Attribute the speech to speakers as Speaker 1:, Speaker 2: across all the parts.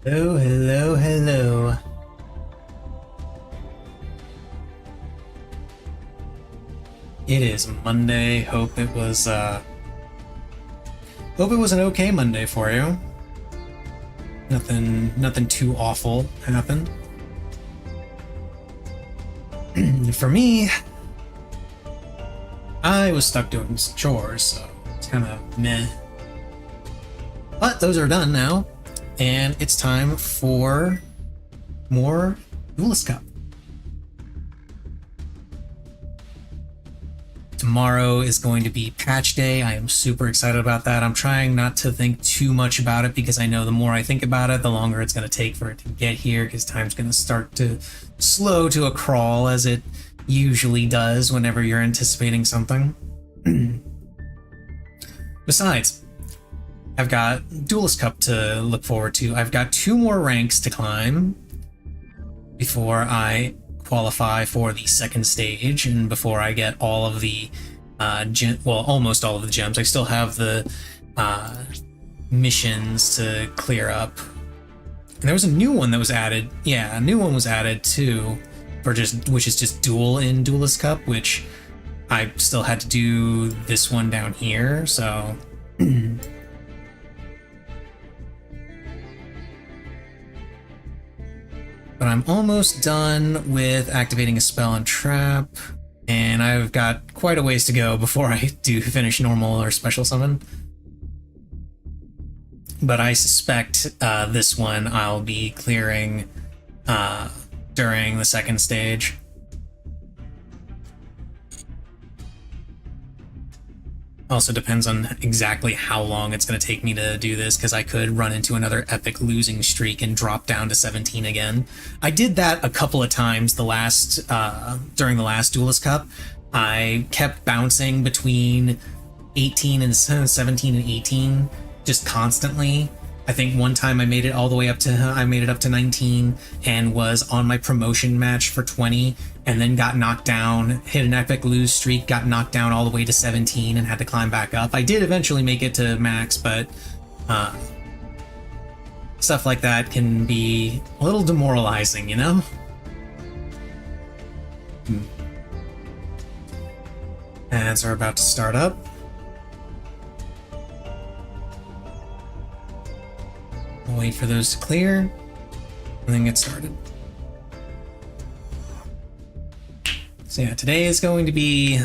Speaker 1: Hello, hello, hello. It is Monday. Hope it was an okay Monday for you. Nothing too awful happened. For me, I was stuck doing some chores, so it's kind of meh. But those are done now, and it's time for more Duelist Cup. Tomorrow is going to be patch day. I am super excited about that. I'm trying not to think too much about it because I know the more I think about it, the longer it's going to take for it to get here because time's going to start to slow to a crawl as it usually does whenever you're anticipating something. Besides, I've got Duelist Cup to look forward to. I've got 2 more ranks to climb before I qualify for the second stage and before I get all of the almost all of the gems. I still have the missions to clear up. And there was a new one that was added. Yeah, a new one was added too, which is just Duel in Duelist Cup, which I still had to do this one down here, so but I'm almost done with activating a spell and trap, and I've got quite a ways to go before I do finish normal or special summon. But I suspect this one I'll be clearing during the second stage. Also depends on exactly how long it's going to take me to do this, because I could run into another epic losing streak and drop down to 17 again. I did that a couple of times during the last Duelist Cup. I kept bouncing between 18 and 17 and 18 just constantly. I think one time I made it up to 19 and was on my promotion match for 20 and then got knocked down, hit an epic lose streak, got knocked down all the way to 17 and had to climb back up. I did eventually make it to max, but stuff like that can be a little demoralizing, you know? Ads are about to start up. We'll wait for those to clear and then get started. So yeah, today is going to be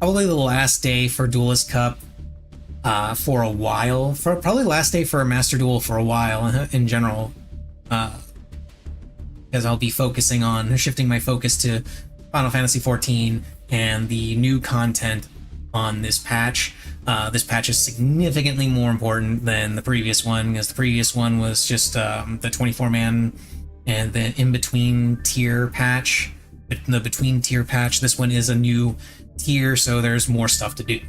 Speaker 1: probably the last day for Duelist Cup for a while. For probably last day for a Master Duel for a while in general, because I'll be shifting my focus to Final Fantasy XIV and the new content on this patch. This patch is significantly more important than the previous one, because the previous one was just the 24-man and the in-between tier patch. The between tier patch. This one is a new tier, so there's more stuff to do.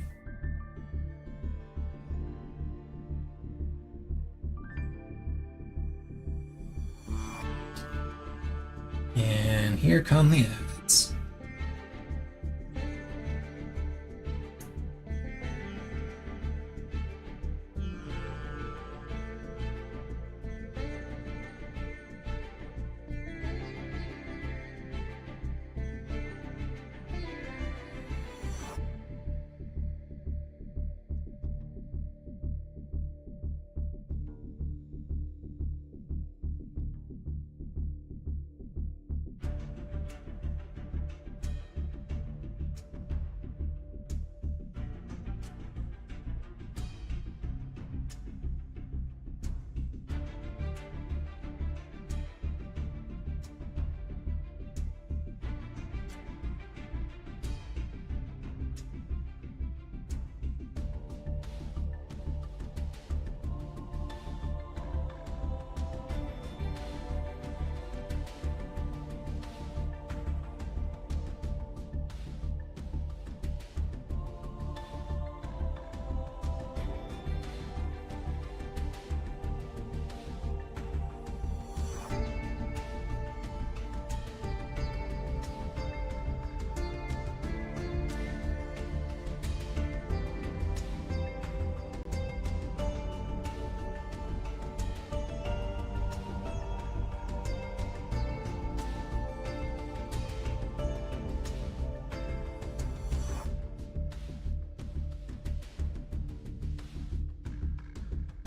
Speaker 1: And here come the ads.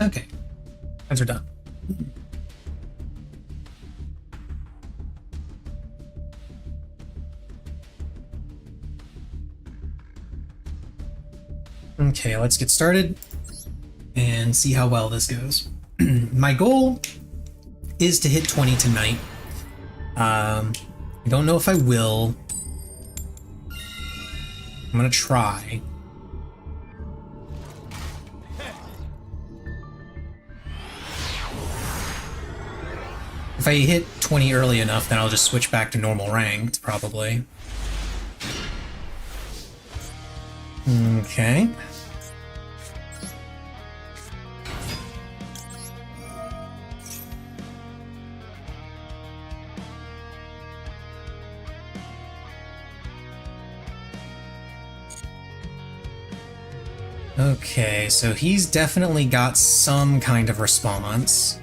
Speaker 1: Okay, those are done. Okay, let's get started and see how well this goes. My goal is to hit 20 tonight. I don't know if I will. I'm gonna try. If I hit 20 early enough, then I'll just switch back to normal ranked, probably. Okay. Okay, so he's definitely got some kind of response.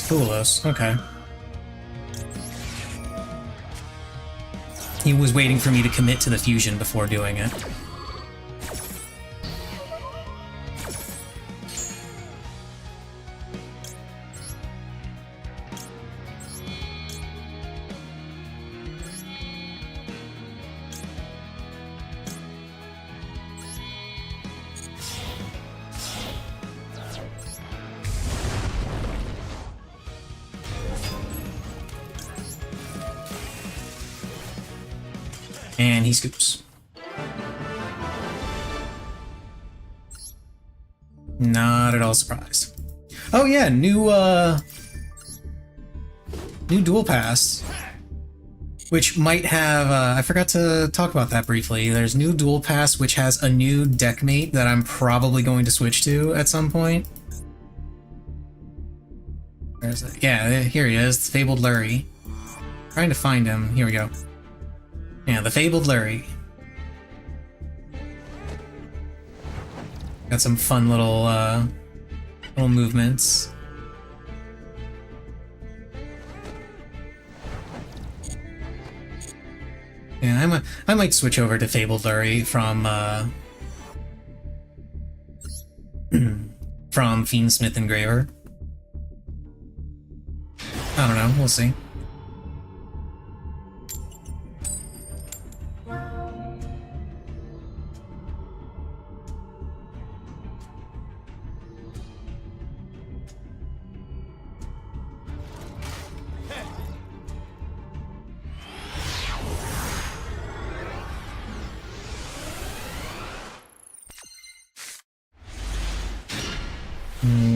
Speaker 1: Fool us. Okay. He was waiting for me to commit to the fusion before doing it. And he scoops. Not at all surprised. Oh yeah, new Duel Pass, which might have, I forgot to talk about that briefly. There's new Duel Pass, which has a new deck mate that I'm probably going to switch to at some point. Where's it? Yeah, here he is, Fabled Lurie. Trying to find him. Here we go. Yeah, the Fabled Lurie. Got some fun little movements. Yeah, I might switch over to Fabled Lurie from from Fiendsmith Engraver. I don't know, we'll see.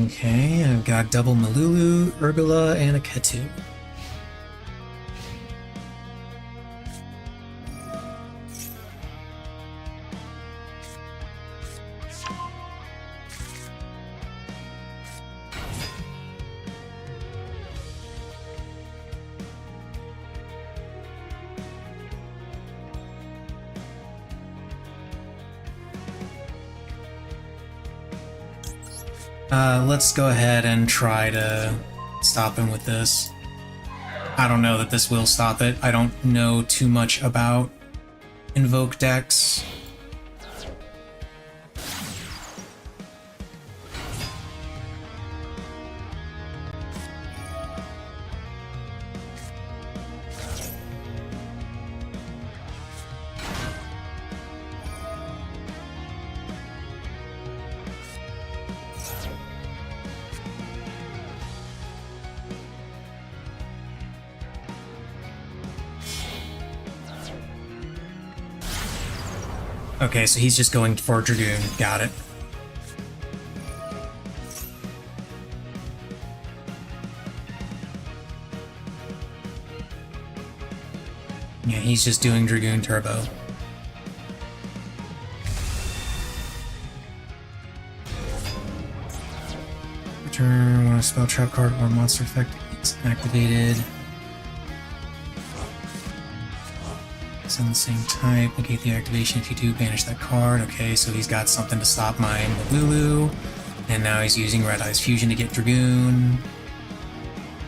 Speaker 1: Okay, I've got double Malulu, Urgula, and a Ketu. Let's go ahead and try to stop him with this. I don't know that this will stop it. I don't know too much about Invoke decks. Okay, so he's just going for Dragoon. Got it. Yeah, he's just doing Dragoon Turbo. Return when a spell trap card or monster effect It's activated. It's on the same type. Negate the activation if you do. Banish that card. Okay, so he's got something to stop my Lulu. And now he's using Red Eyes Fusion to get Dragoon.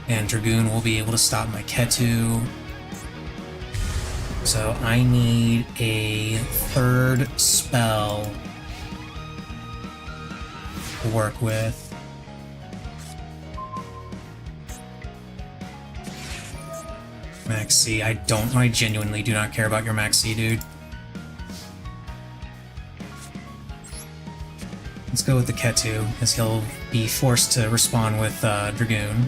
Speaker 1: And Dragoon will be able to stop my Ketu. So I need a third spell to work with. Max C. I genuinely do not care about your Max C, dude. Let's go with the Ketu, as he'll be forced to respond with Dragoon.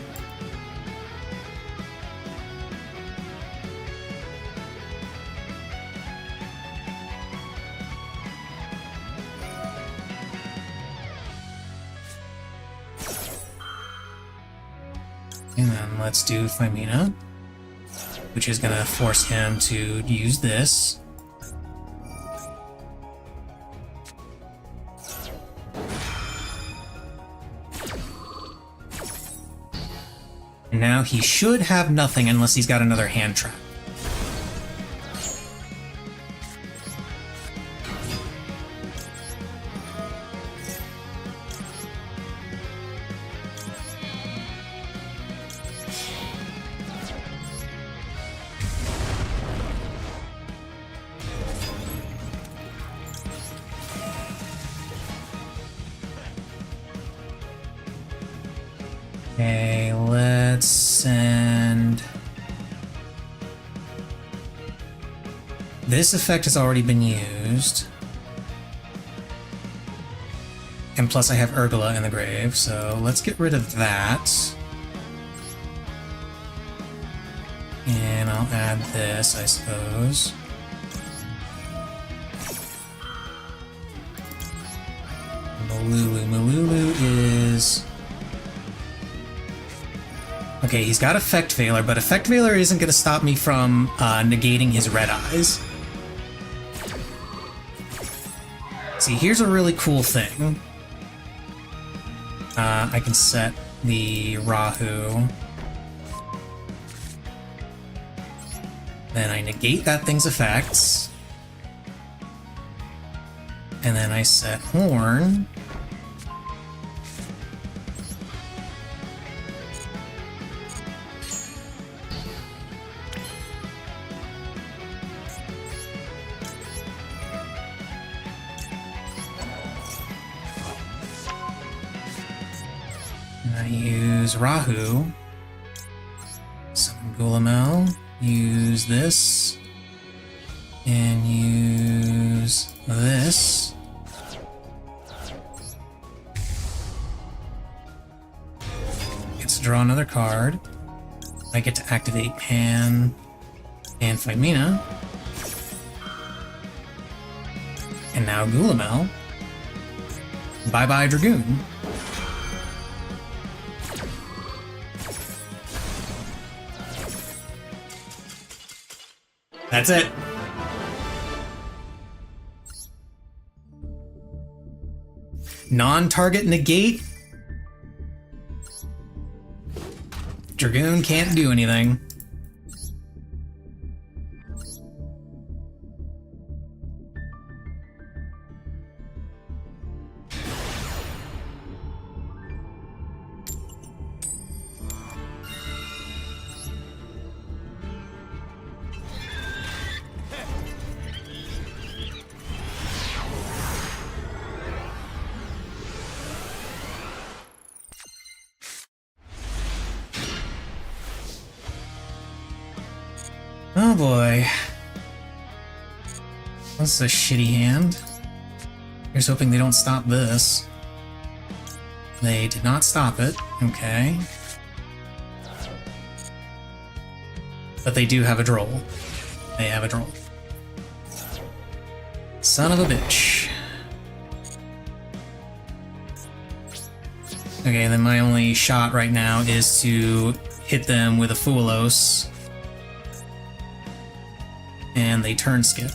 Speaker 1: And then let's do Femina, which is going to force him to use this. Now he should have nothing unless he's got another hand trap. Okay, let's send... This effect has already been used. And plus I have Urgula in the grave, so let's get rid of that. And I'll add this, I suppose. Malulu is... Okay, he's got Effect Veiler, but Effect Veiler isn't going to stop me from negating his Red Eyes. See, here's a really cool thing. I can set the Rahu. Then I negate that thing's effects. And then I set Horn. I use Rahu, summon Gulamel, use this, and use this. Gets to draw another card. I get to activate Pan and Femina. And now Gulamel. Bye-bye Dragoon. That's it. Non-target negate. Dragoon can't do anything. Oh boy. That's a shitty hand. Here's hoping they don't stop this. They did not stop it. Okay. But they do have a droll. They have a droll. Son of a bitch. Okay, then my only shot right now is to hit them with a Fuelos. And they turn skip.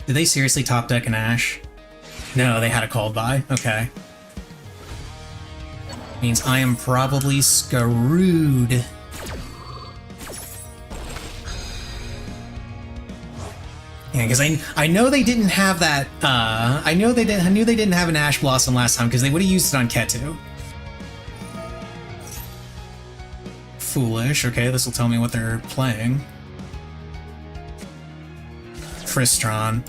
Speaker 1: Did they seriously top deck an Ash? No, they had a called by. Okay. Means I am probably screwed. Yeah, because I know they didn't have that. I knew they didn't have an Ash Blossom last time because they would have used it on Ketu. Foolish. Okay, this will tell me what they're playing. Tristron.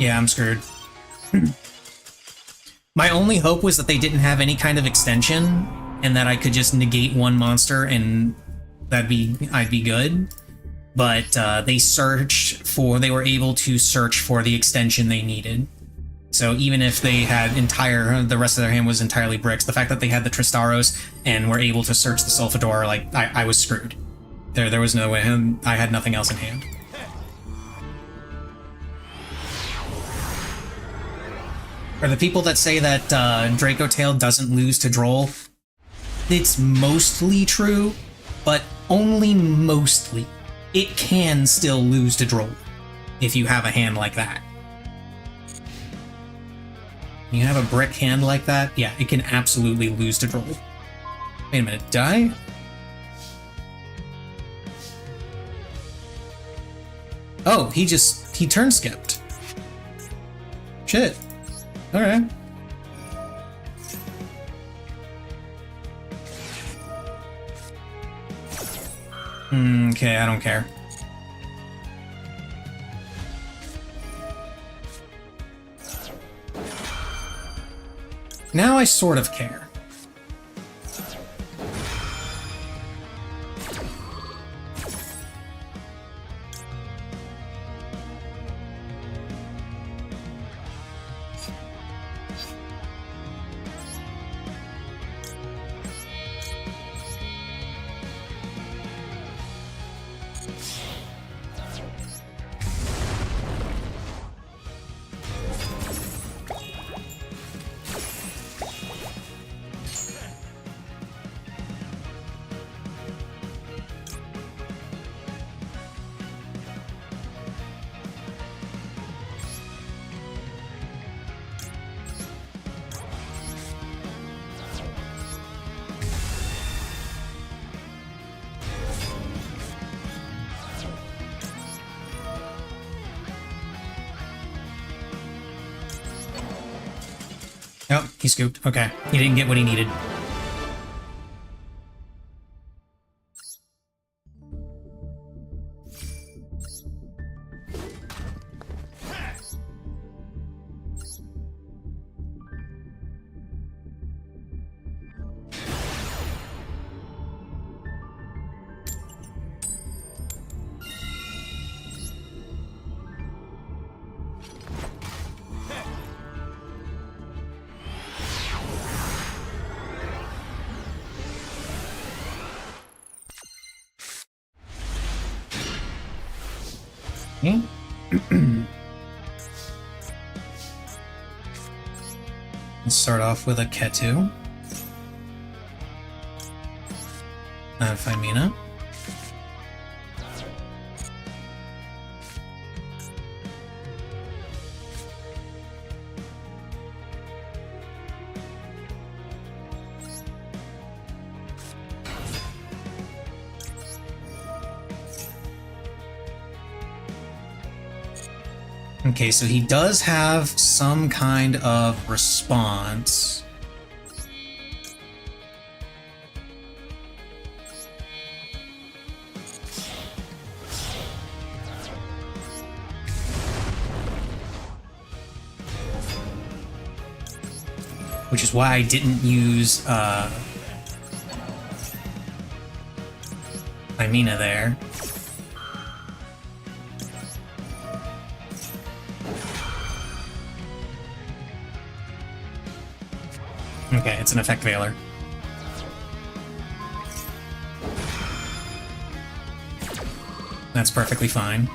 Speaker 1: Yeah, I'm screwed. My only hope was that they didn't have any kind of extension and that I could just negate one monster and I'd be good. But they were able to search for the extension they needed. So even if they had the rest of their hand was entirely bricks, the fact that they had the Tristaros and were able to search the Sulfador, like, I was screwed. There was no way, I had nothing else in hand. Or the people that say that Draco Tail doesn't lose to Droll, it's mostly true, but only mostly. It can still lose to Droll if you have a hand like that. You have a brick hand like that, yeah, it can absolutely lose to Droll. Wait a minute, die? Oh, he turn skipped. Shit. Alright. Okay, I don't care. Now I sort of care. Oh, he scooped. Okay. He didn't get what he needed. Okay. Let's start off with a Ketu. Femina. Okay, so he does have some kind of response. Which is why I didn't use Femina there. Okay, it's an effect veiler. That's perfectly fine.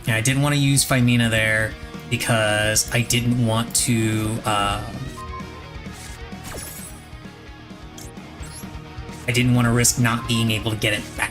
Speaker 1: Yeah, I didn't want to use Femina there because I didn't want to... I didn't want to risk not being able to get it back.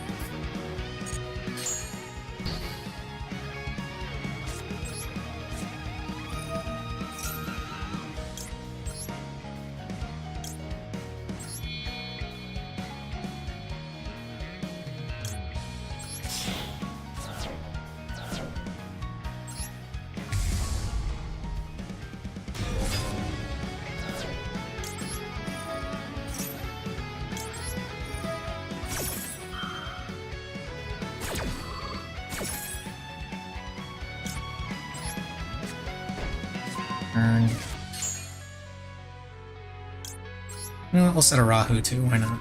Speaker 1: Turn. You know what, we'll set a Rahu too, why not?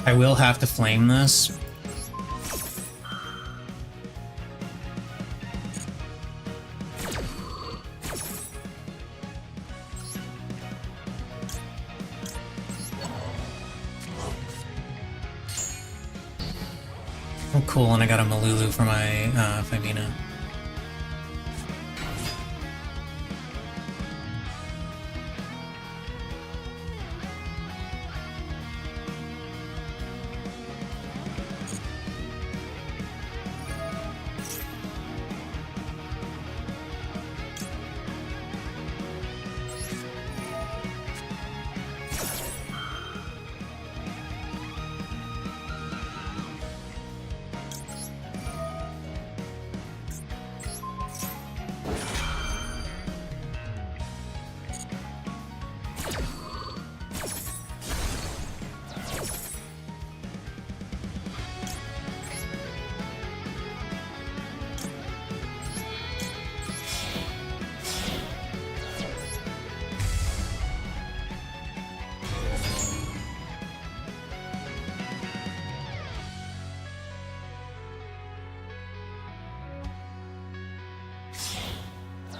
Speaker 1: I will have to flame this. Oh, cool, and I got a Malulu for my Femina.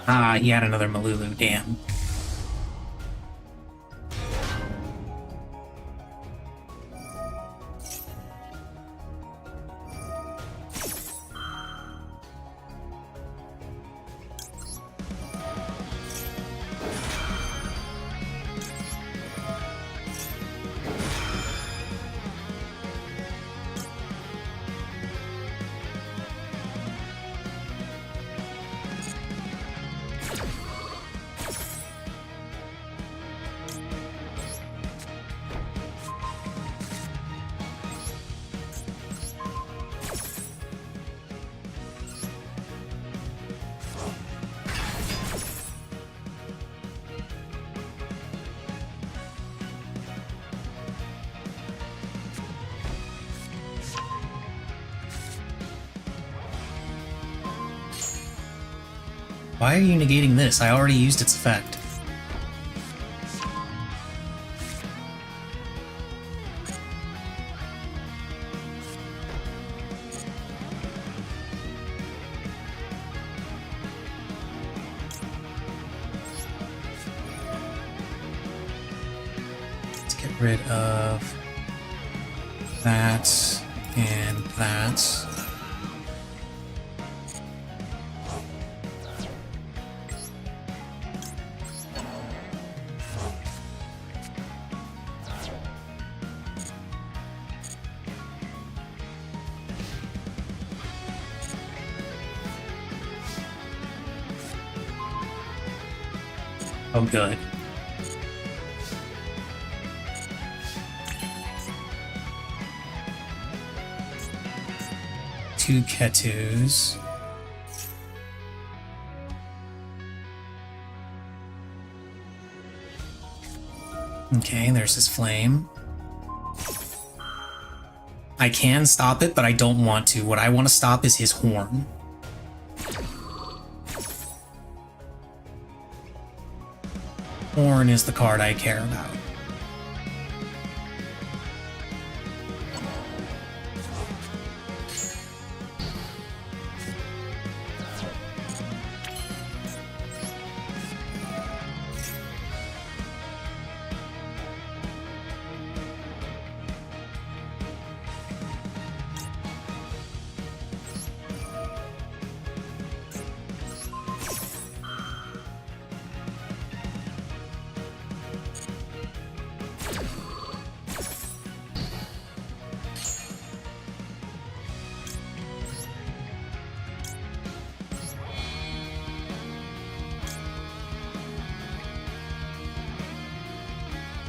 Speaker 1: Ah, he had another Malulu, damn. Why are you negating this? I already used its effect. Let's get rid of that and that. Oh, good. Two Ketus. Okay, there's his flame. I can stop it, but I don't want to. What I want to stop is his horn. Horn is the card I care about.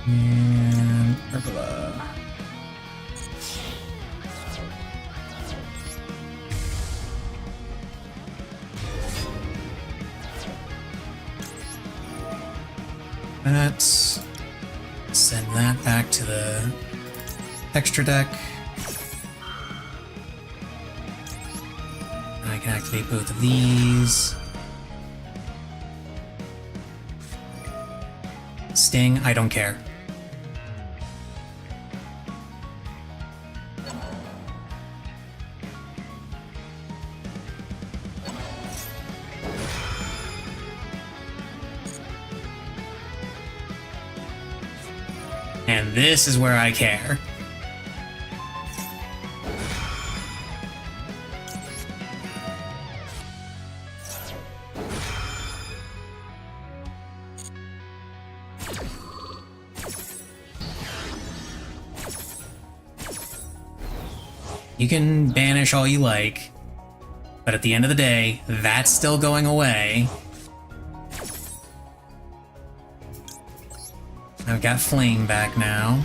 Speaker 1: And Dlvl. Let's send that back to the extra deck. And I can activate both of these. Sting, I don't care. And this is where I care. You can banish all you like, but at the end of the day, that's still going away. I've got Flame back now.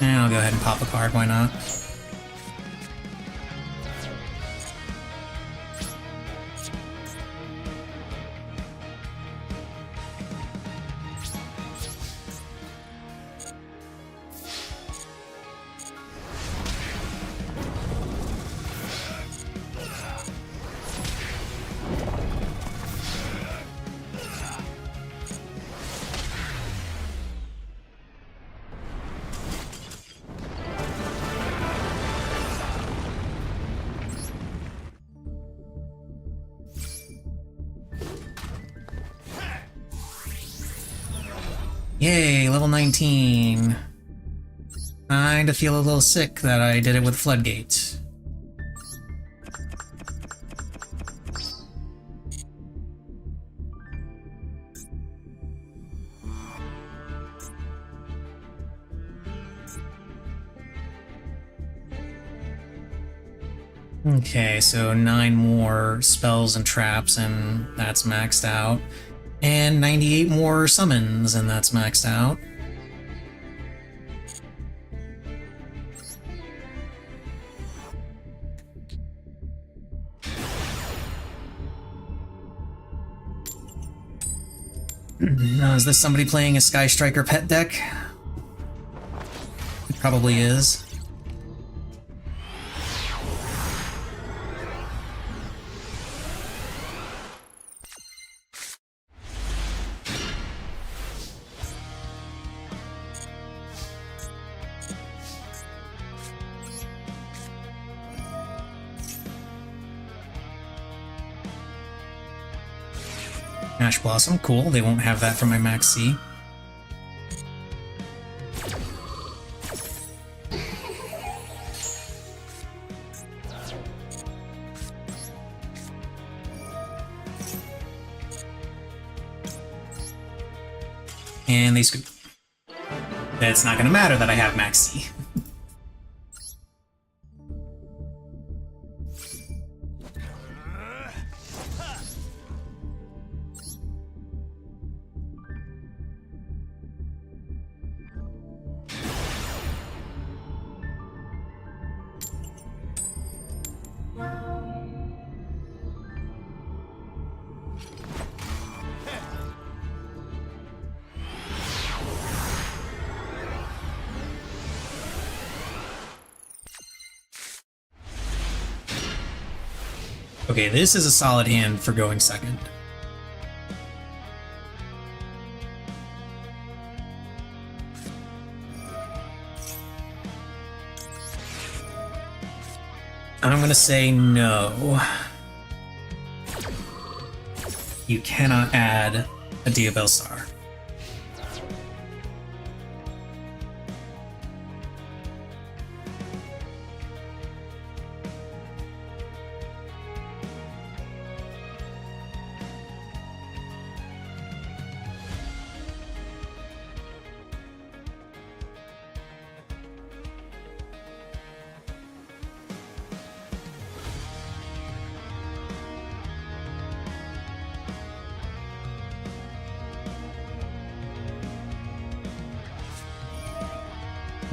Speaker 1: And I'll go ahead and pop a card, why not? Yay, level 19. Kinda feel a little sick that I did it with Floodgate. Okay, so 9 more spells and traps, and that's maxed out. And 98 more summons, and that's maxed out. Now, is this somebody playing a Sky Striker pet deck? It probably is. Ash Blossom, cool. They won't have that for my Max C. And they scoop. That's not gonna matter that I have Max C. Okay, this is a solid hand for going second. I'm gonna say no. You cannot add a Dlvl star.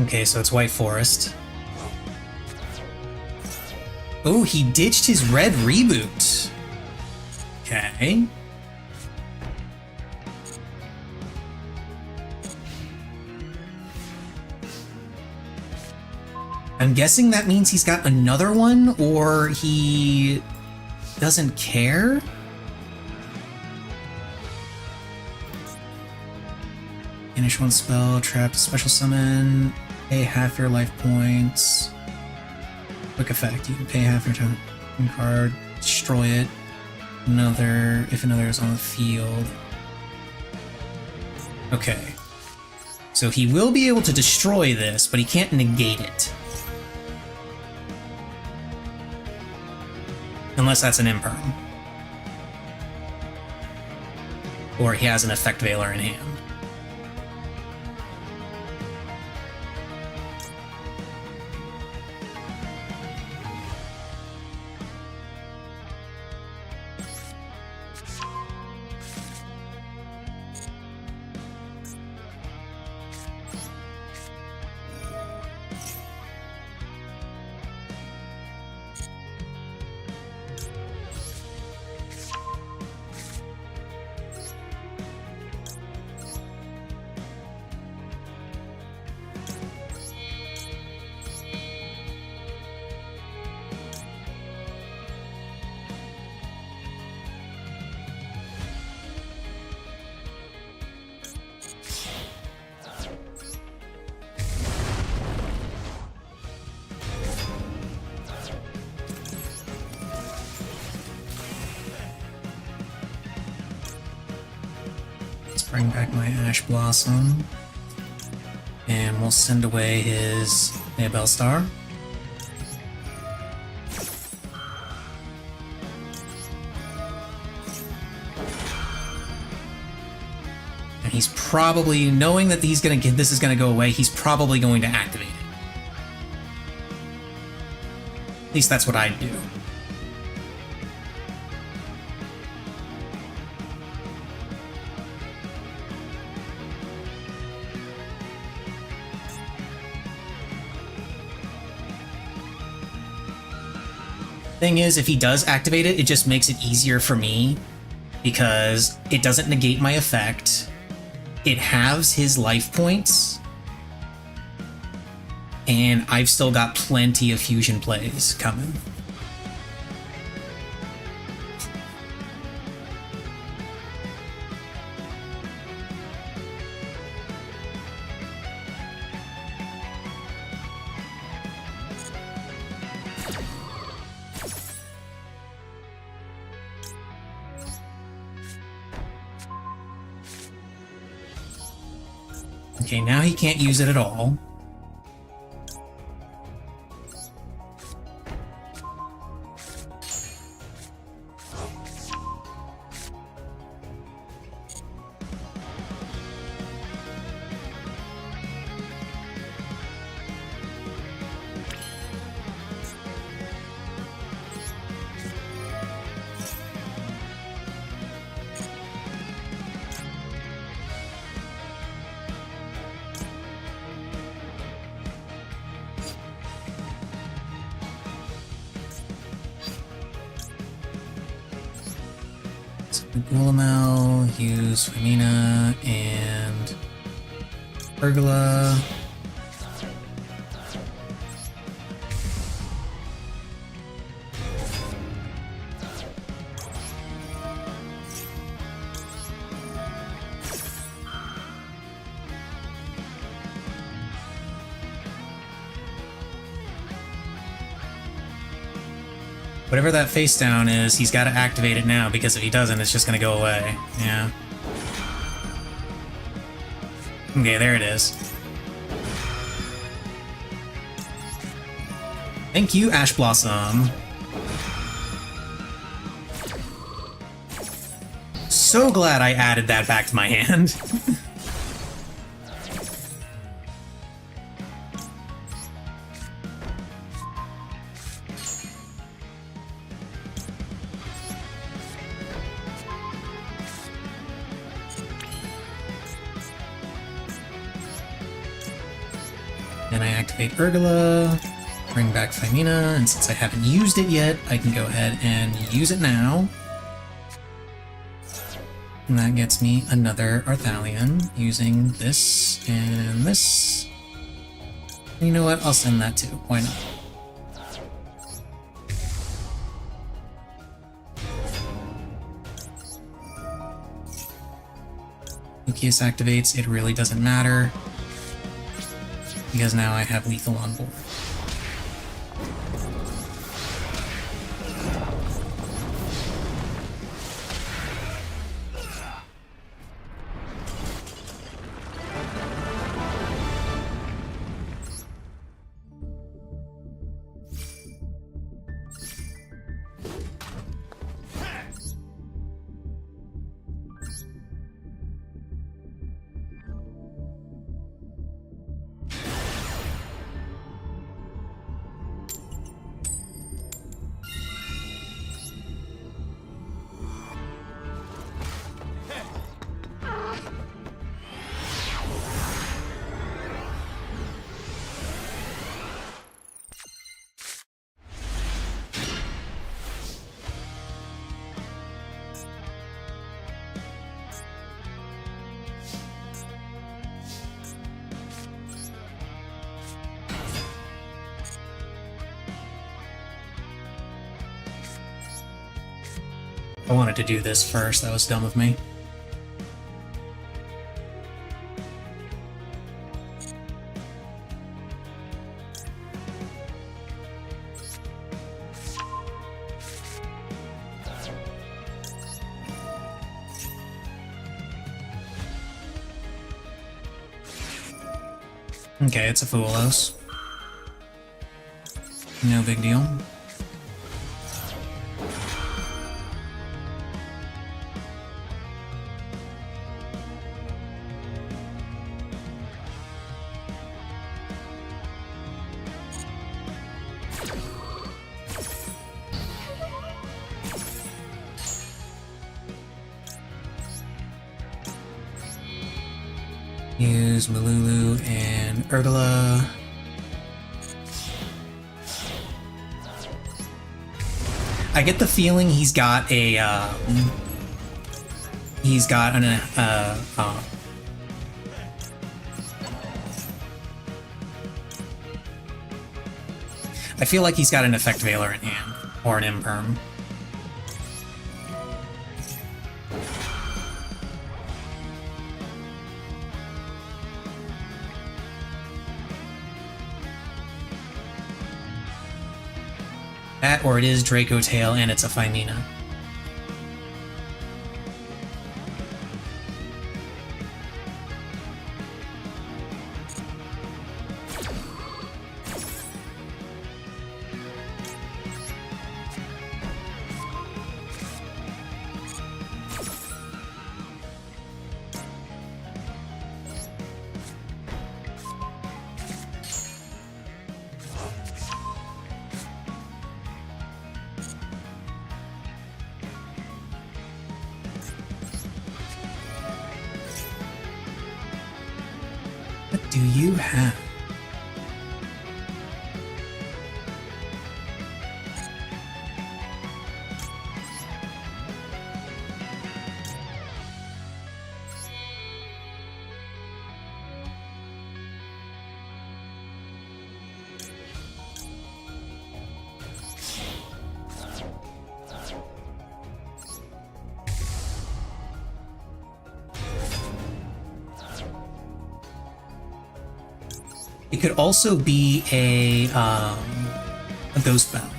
Speaker 1: Okay, so it's White Forest. Oh, he ditched his red reboot. Okay. I'm guessing that means he's got another one, or he doesn't care? Finish one spell, trap, special summon, pay half your life points. Quick effect, you can pay half your time card, destroy it. If another is on the field. Okay. So he will be able to destroy this, but he can't negate it. Unless that's an imperm. Or he has an effect veiler in hand. Bring back my Ash Blossom, and we'll send away his Dlvl Star. And he's probably, knowing that this is gonna go away, he's probably going to activate it. At least that's what I'd do. Thing is, if he does activate it, it just makes it easier for me because it doesn't negate my effect. It halves his life points, and I've still got plenty of fusion plays coming. Okay, now he can't use it at all. Dlvl, use Femina, and Pergola. Whatever that face down is, he's got to activate it now, because if he doesn't, it's just going to go away. Yeah. Okay, there it is. Thank you, Ash Blossom. So glad I added that back to my hand. Then I activate Urgula, bring back Thymina, and since I haven't used it yet, I can go ahead and use it now. And that gets me another Arthalion using this and this. And you know what? I'll send that too. Why not? Lucius activates, it really doesn't matter, because now I have lethal on board. I wanted to do this first, that was dumb of me. Okay, it's a Fulos. No big deal. Use Malulu and Urgula. I get the feeling he's got a, he's got an, I feel like he's got an Effect Veiler in hand, or an Imperm. That, or it is Draco Tail and it's a Thymina. What do you have? It could also be a Ghost Bell.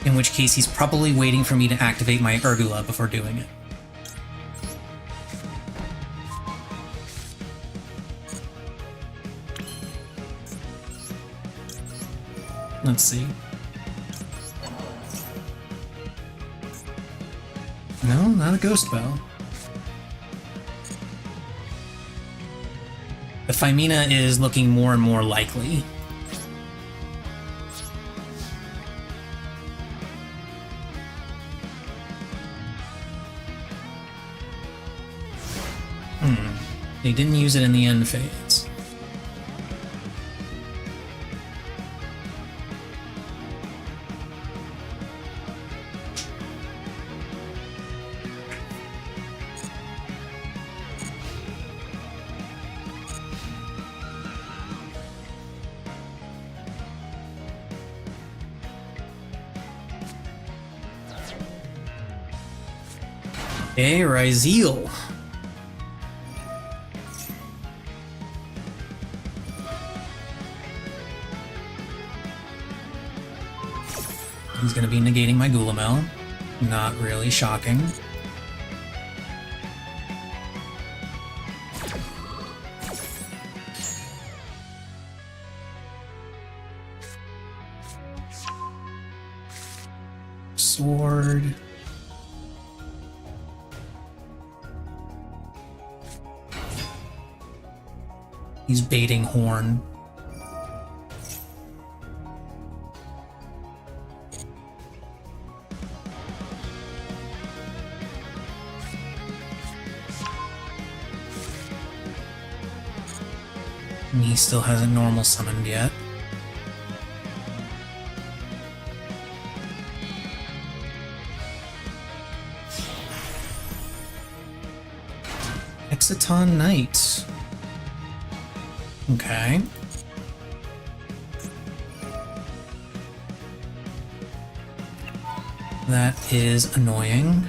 Speaker 1: In which case he's probably waiting for me to activate my Urgula before doing it. Let's see. No, not a Ghost Bell. The Femina is looking more and more likely. They didn't use it in the end phase. Hey, Ryzeal. He's going to be negating my Gulamel. Not really shocking. Sword. He's baiting Horn. And he still hasn't normal summoned yet. Exciton Knight. Okay. That is annoying.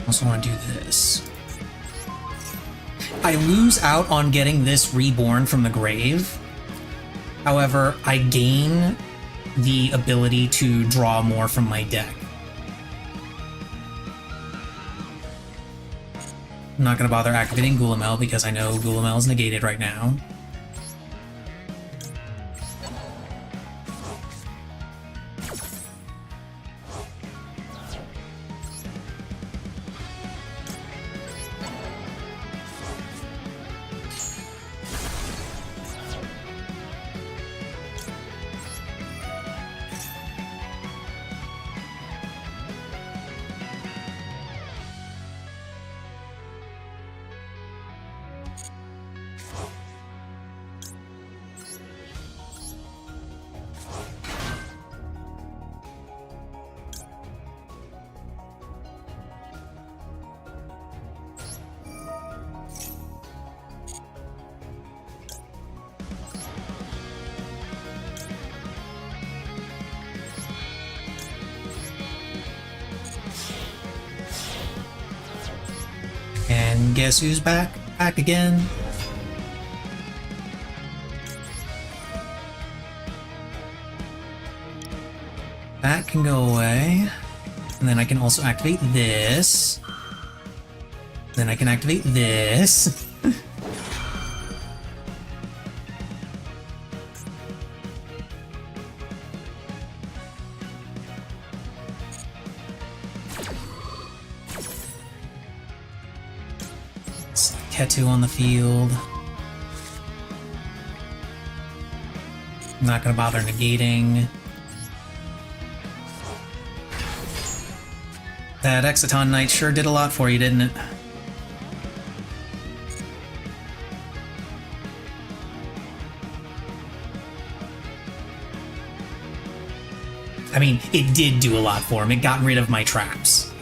Speaker 1: Also want to do this. I lose out on getting this reborn from the grave. However, I gain the ability to draw more from my deck. I'm not going to bother activating Gulamel because I know Gulamel is negated right now. And guess who's back? Back again. That can go away. And then I can also activate this. Then I can activate this. Ketu on the field. I'm not gonna bother negating. That Exciton Knight sure did a lot for you, didn't it? I mean, it did do a lot for him. It got rid of my traps.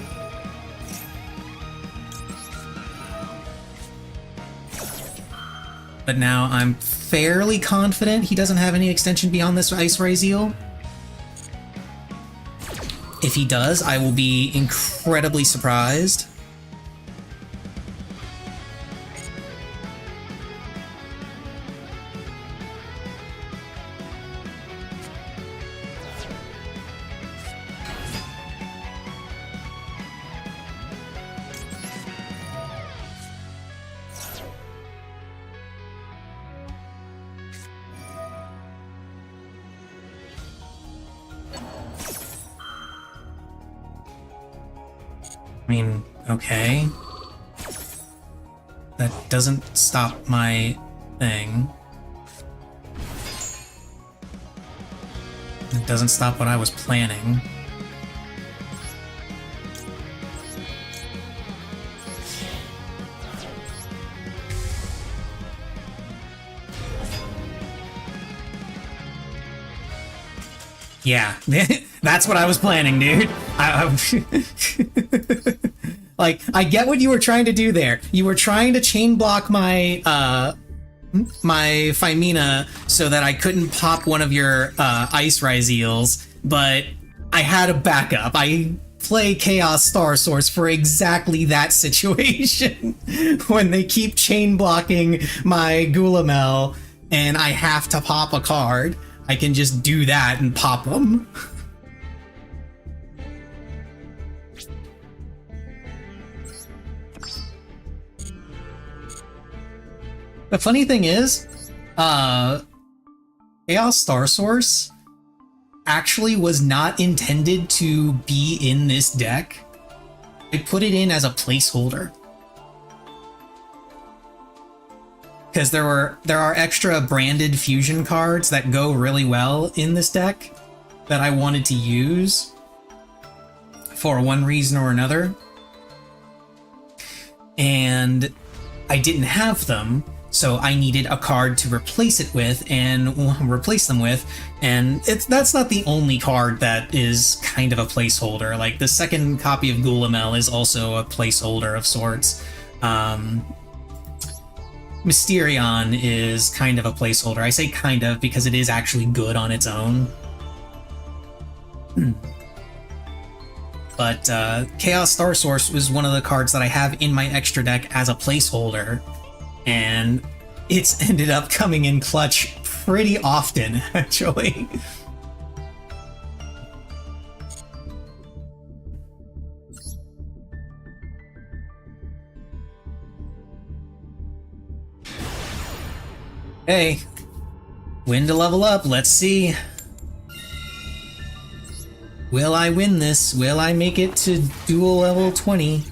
Speaker 1: But now I'm fairly confident he doesn't have any extension beyond this Ice Ray Zeal. If he does, I will be incredibly surprised. I mean, okay. That doesn't stop my thing. It doesn't stop what I was planning. Yeah, that's what I was planning, dude. Like, I get what you were trying to do there. You were trying to chain block my my Phymena so that I couldn't pop one of your Ice Rise Eels, but I had a backup. I play Chaos Star Source for exactly that situation. When they keep chain blocking my Dlvl and I have to pop a card, I can just do that and pop them. The funny thing is, Chaos Star Source actually was not intended to be in this deck. I put it in as a placeholder. Because there are extra branded fusion cards that go really well in this deck that I wanted to use for one reason or another. And I didn't have them, so I needed a card to replace it with and replace them with. And that's not the only card that is kind of a placeholder. Like, the second copy of Dlvl is also a placeholder of sorts. Mysterion is kind of a placeholder. I say kind of because it is actually good on its own. But Chaos Star Source was one of the cards that I have in my extra deck as a placeholder, and it's ended up coming in clutch pretty often, actually. Hey, win to level up, let's see. Will I win this? Will I make it to Duel level 20?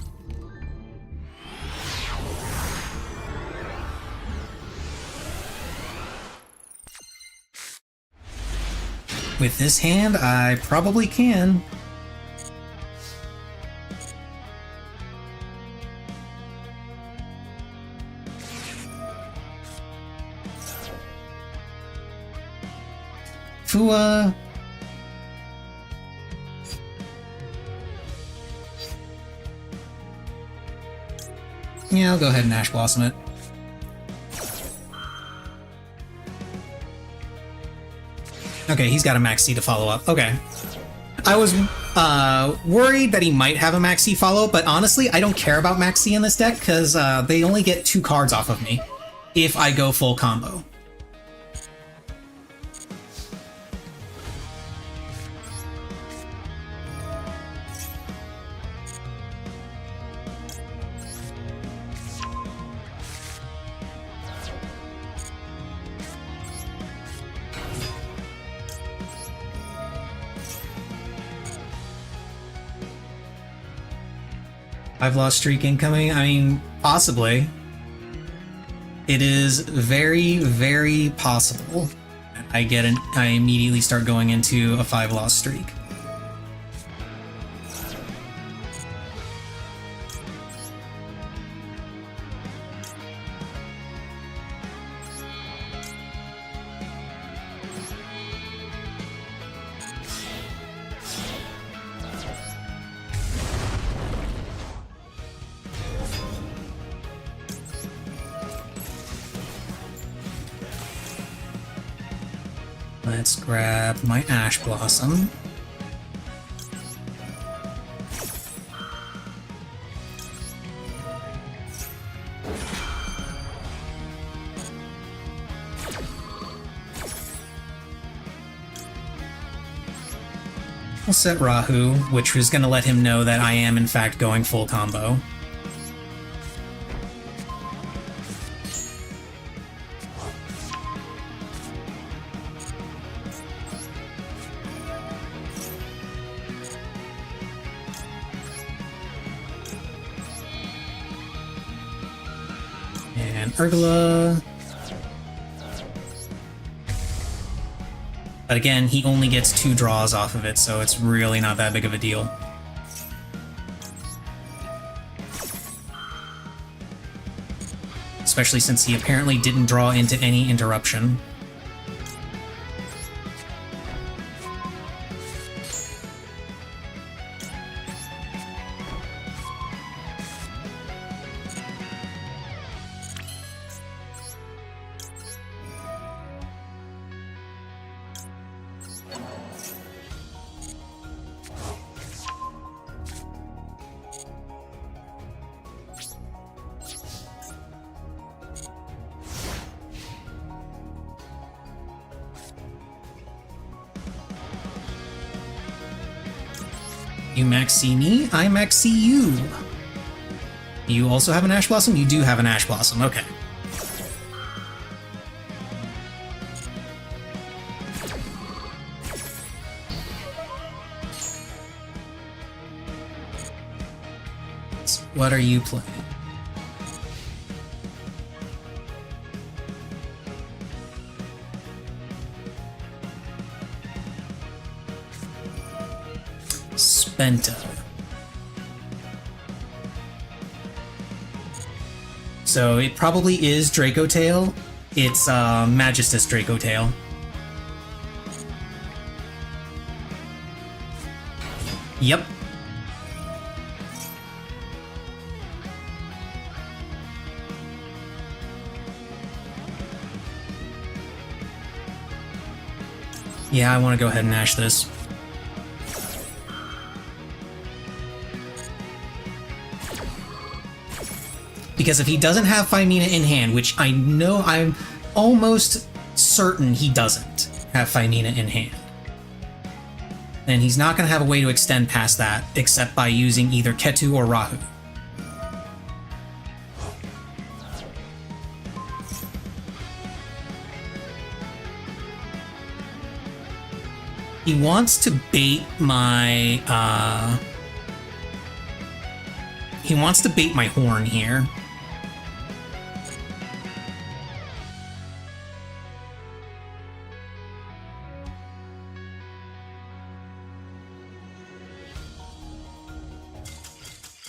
Speaker 1: With this hand, I probably can. Fua. Yeah, I'll go ahead and Ash Blossom it. Okay, he's got a Max C to follow up. Okay. I was worried that he might have a Max C follow-up, but honestly, I don't care about Max C in this deck because they only get 2 cards off of me if I go full combo. I've lost streak incoming? I mean, possibly. It is very, very possible. I immediately start going into a 5-loss streak. Let's grab my Ash Blossom. We'll set Rahu, which was going to let him know that I am in fact going full combo. And Urgula. But again, he only gets 2 draws off of it, so it's really not that big of a deal. Especially since he apparently didn't draw into any interruption. You max see me, I max see you. You also have an Ash Blossom? You do have an Ash Blossom, okay. So what are you playing? Spenta. So it probably is Draco Tail. It's Magistus Draco Tail. Yep. Yeah, I want to go ahead and Ash this. Because if he doesn't have Phymena in hand, which I know I'm almost certain he doesn't have Phymena in hand, then he's not going to have a way to extend past that except by using either Ketu or Rahu. He wants to bait my horn here.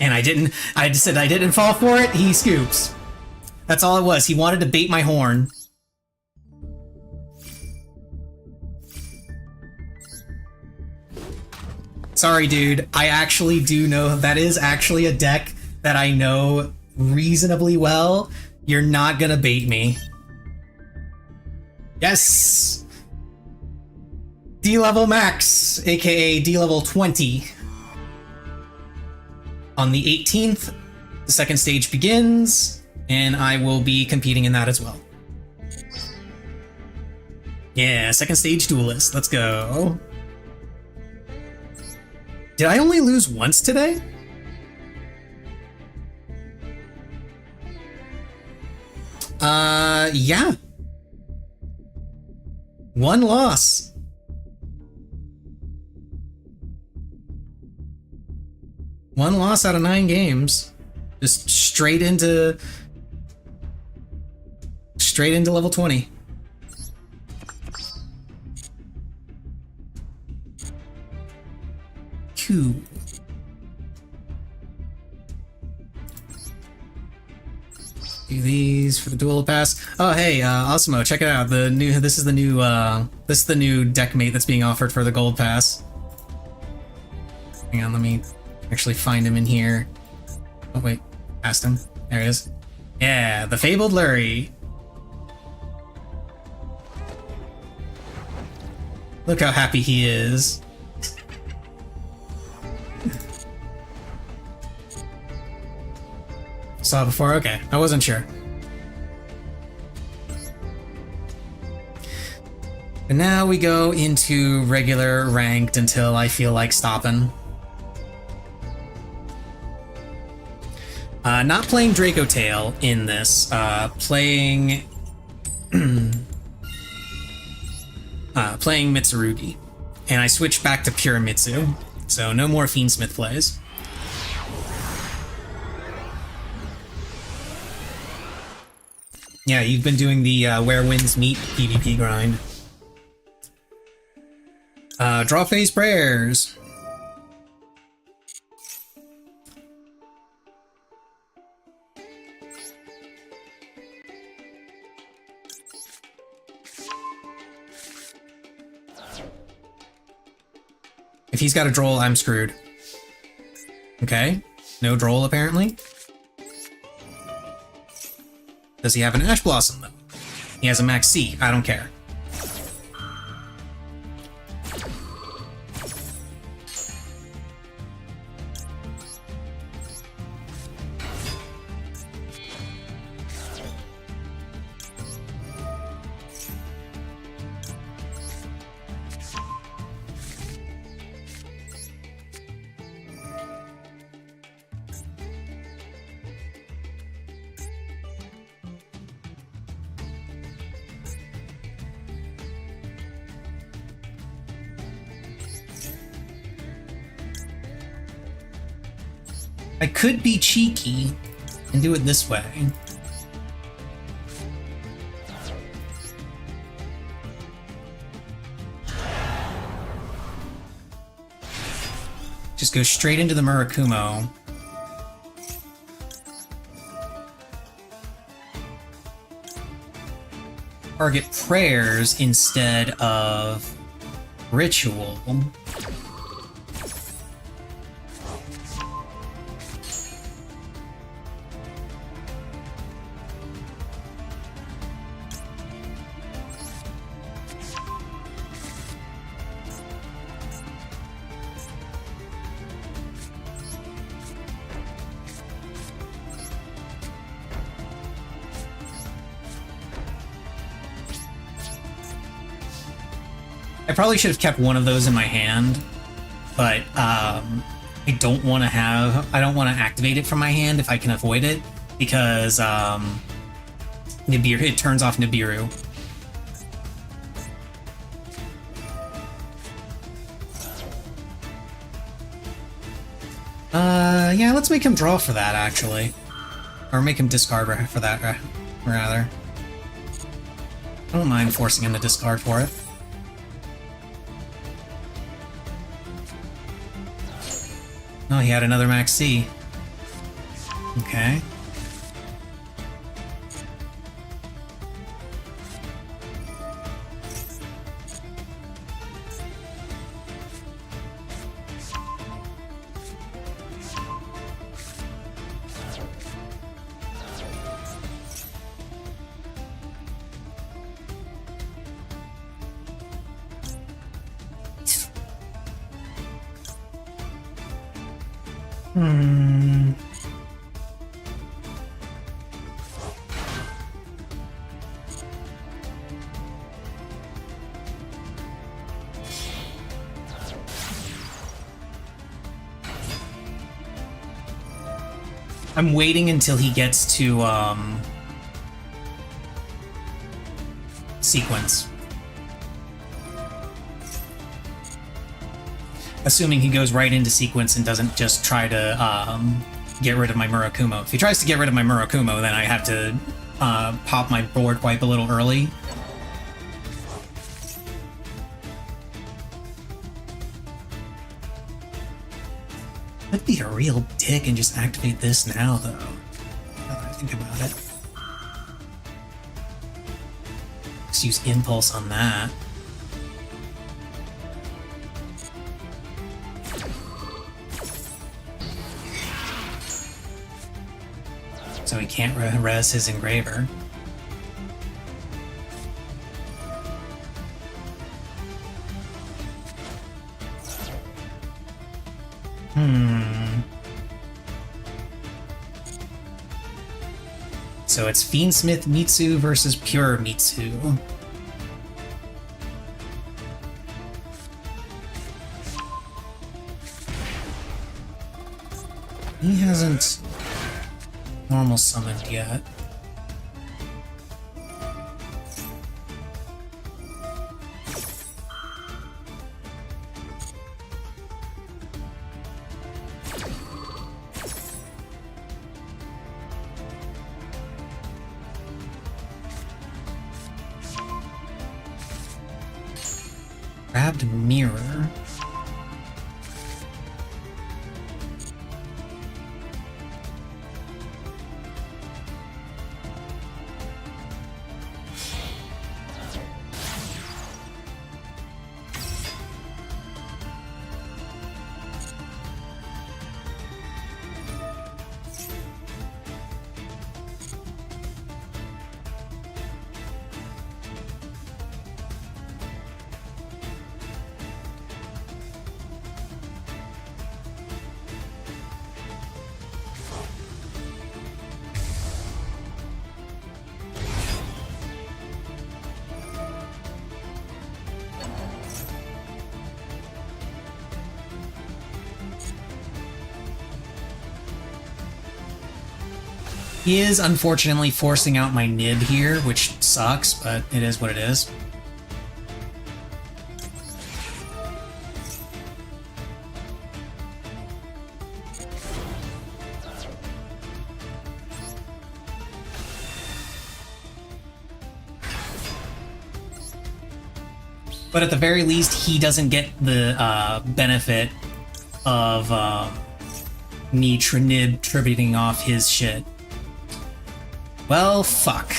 Speaker 1: And I just said I didn't fall for it, he scoops. That's all it was, he wanted to bait my horn. Sorry, dude, I actually do know that is actually a deck that I know reasonably well. You're not gonna bait me. Yes! D-level max, aka D-level 20. On the 18th, the second stage begins, and I will be competing in that as well. Yeah, second stage duelist, let's go. Did I only lose once today? Yeah. One loss. One loss out of 9 games. Just straight into level 20. Cool. Do these for the duel pass. Oh hey, Osmo, check it out. This is the new deck mate that's being offered for the gold pass. Hang on, let me actually find him in here. Oh wait, past him. There he is. Yeah, the Fabled Lurie. Look how happy he is. Saw it before? Okay, I wasn't sure. But now we go into regular ranked until I feel like stopping. Not playing Draco Tail in this. Playing Mitsurugi. And I switched back to pure Mitsu. So no more Fiendsmith plays. Yeah, you've been doing the Where Winds Meet PvP grind. Draw phase prayers. If he's got a droll, I'm screwed. Okay, no droll apparently. Does he have an Ash Blossom though? He has a Max C, I don't care. I could be cheeky and do it this way. Just go straight into the Murakumo. Target prayers instead of ritual. I probably should have kept one of those in my hand, but I don't want to activate it from my hand if I can avoid it, because Nibiru, it turns off Nibiru. Yeah, let's make him draw for that, actually. Or make him discard for that, rather. I don't mind forcing him to discard for it. Oh, he had another Max C. Okay. I'm waiting until he gets to, sequence. Assuming he goes right into sequence and doesn't just try to, get rid of my Murakumo. If he tries to get rid of my Murakumo, then I have to, pop my board wipe a little early. I'd be a real dick and just activate this now, though. Now that I think about it. Just use Impulse on that. So he can't res his Engraver. So it's Fiendsmith Mitsu versus Pure Mitsu. He hasn't normal summoned yet. Grabbed mirror. He is unfortunately forcing out my nib here, which sucks, but it is what it is. But at the very least, he doesn't get the benefit of me nib tributing off his shit. Well, fuck.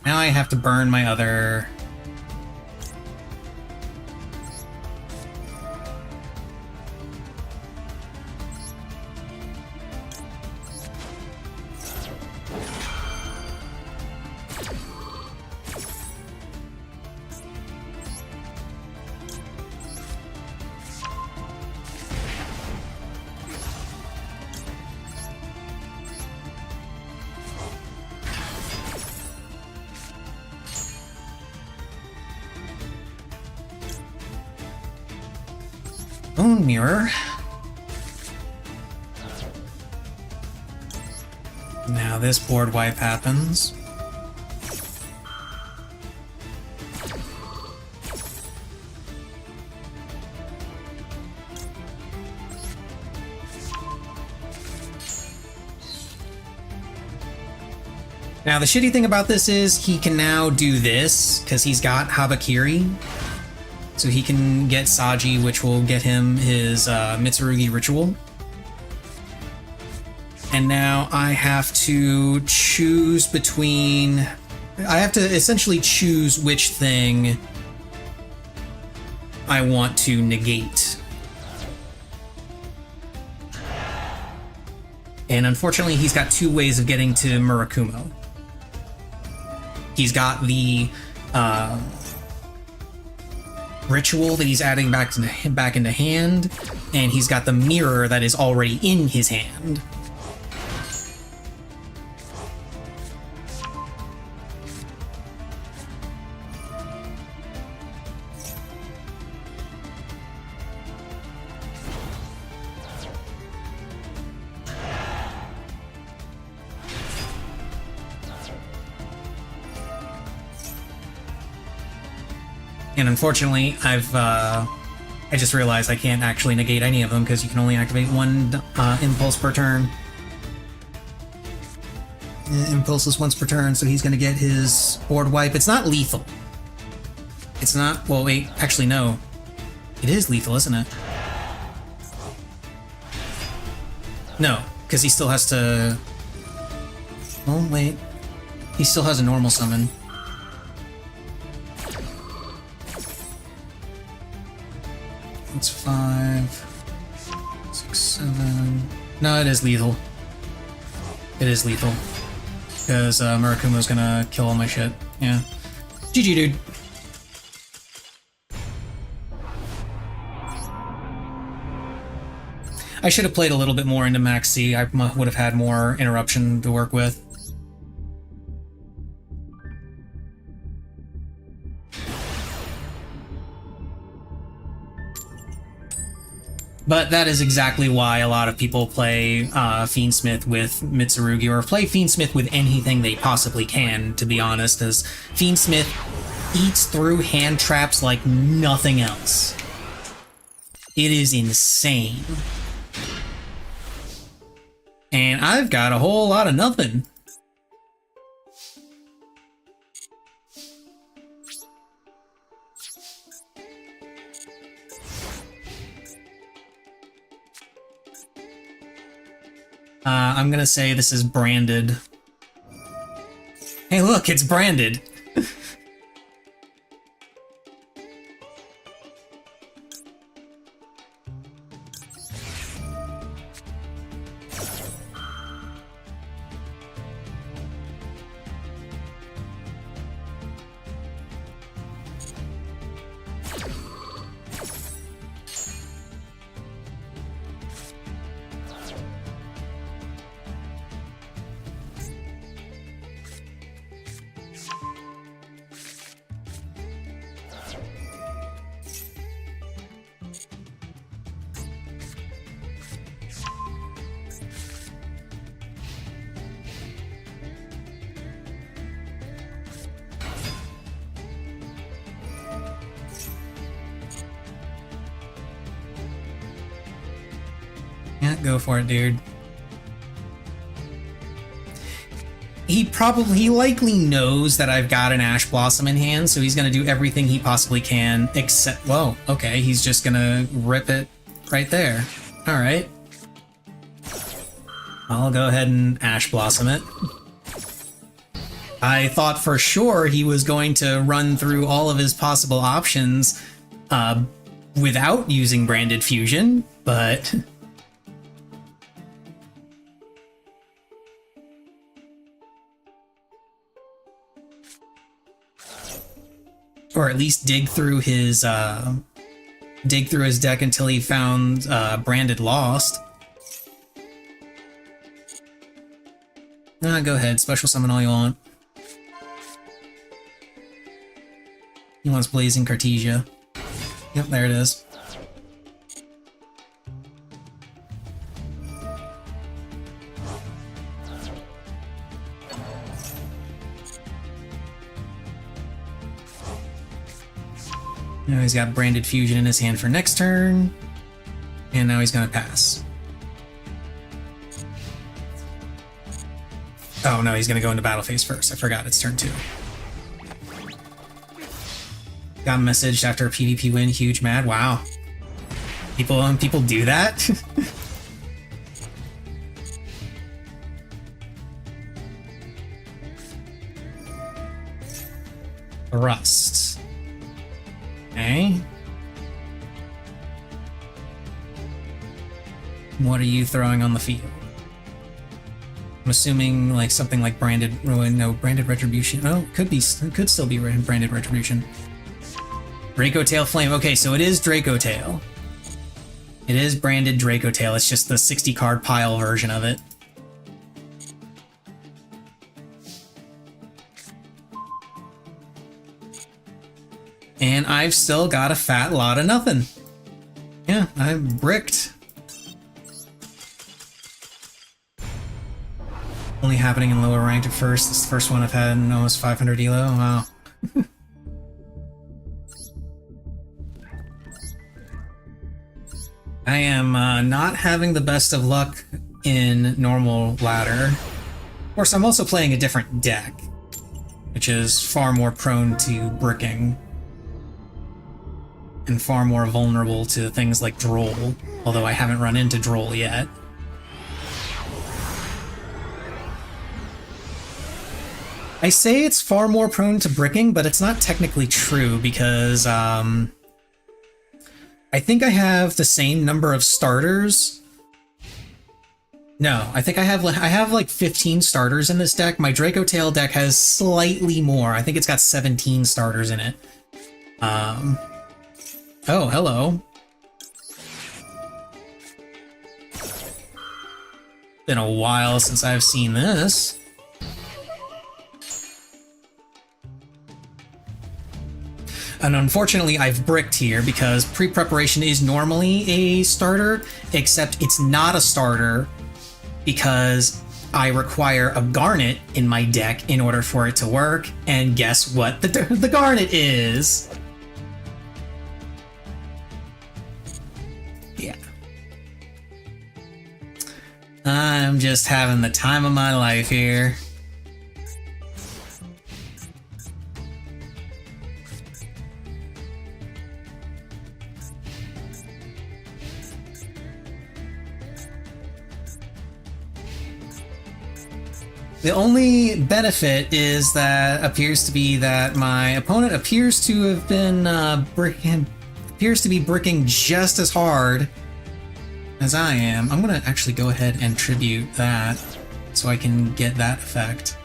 Speaker 1: Now I have to burn my other... Bone mirror. Now this board wipe happens. Now the shitty thing about this is he can now do this because he's got Habakiri. So he can get Saji, which will get him his Mitsurugi ritual. And now I have to choose between... I have to essentially choose which thing I want to negate. And unfortunately, he's got two ways of getting to Murakumo. He's got the... ritual that he's adding back into hand, and he's got the mirror that is already in his hand. And unfortunately, I just realized I can't actually negate any of them because you can only activate one impulse per turn. Impulse is once per turn, so he's going to get his board wipe. It's not lethal. It's not... Well, wait. Actually, no. It is lethal, isn't it? No, because he still has to... Oh, wait. He still has a normal summon. That's 5, 6, 7... No, it is lethal. It is lethal. Because Murakumo's gonna kill all my shit. Yeah. GG, dude. I should have played a little bit more into Max C. I would have had more interruption to work with. But that is exactly why a lot of people play Fiendsmith with Mitsurugi, or play Fiendsmith with anything they possibly can, to be honest, as Fiendsmith eats through hand traps like nothing else. It is insane. And I've got a whole lot of nothing. I'm gonna say this is branded. Hey look, it's branded! Yeah, go for it, dude. He likely knows that I've got an Ash Blossom in hand, so he's gonna do everything he possibly can, except, whoa, okay, he's just gonna rip it right there. Alright. I'll go ahead and Ash Blossom it. I thought for sure he was going to run through all of his possible options without using Branded Fusion, but... or at least dig through his deck until he found Branded Lost. Go ahead, special summon all you want. He wants Blazing Cartesia. Yep, there it is. Now he's got Branded Fusion in his hand for next turn, and now he's gonna pass. Oh no, he's gonna go into battle phase first. I forgot, it's turn 2. Got messaged after a PvP win, huge mad. Wow. People do that? Rust. Okay. What are you throwing on the field? I'm assuming like something like Branded, no, Branded Retribution. Oh, could still be Branded Retribution. Draco Tail Flame. Okay, so it is Draco Tail. It is branded Draco Tail. It's just the 60 card pile version of it. And I've still got a fat lot of nothing. Yeah, I'm bricked. Only happening in lower ranked at first. This is the first one I've had in almost 500 elo. Wow. I am not having the best of luck in normal ladder. Of course, I'm also playing a different deck, which is far more prone to bricking and far more vulnerable to things like Droll, although I haven't run into Droll yet. I say it's far more prone to bricking, but it's not technically true because I think I have the same number of starters. No, I think I have like 15 starters in this deck. My Draco Tail deck has slightly more. I think it's got 17 starters in it. Oh, hello. Been a while since I've seen this. And unfortunately, I've bricked here because pre-preparation is normally a starter, except it's not a starter because I require a Garnet in my deck in order for it to work. And guess what the Garnet is? Yeah. I'm just having the time of my life here. The only benefit is that appears to be that my opponent appears to have been bricking just as hard as I am. I'm gonna actually go ahead and tribute that so I can get that effect.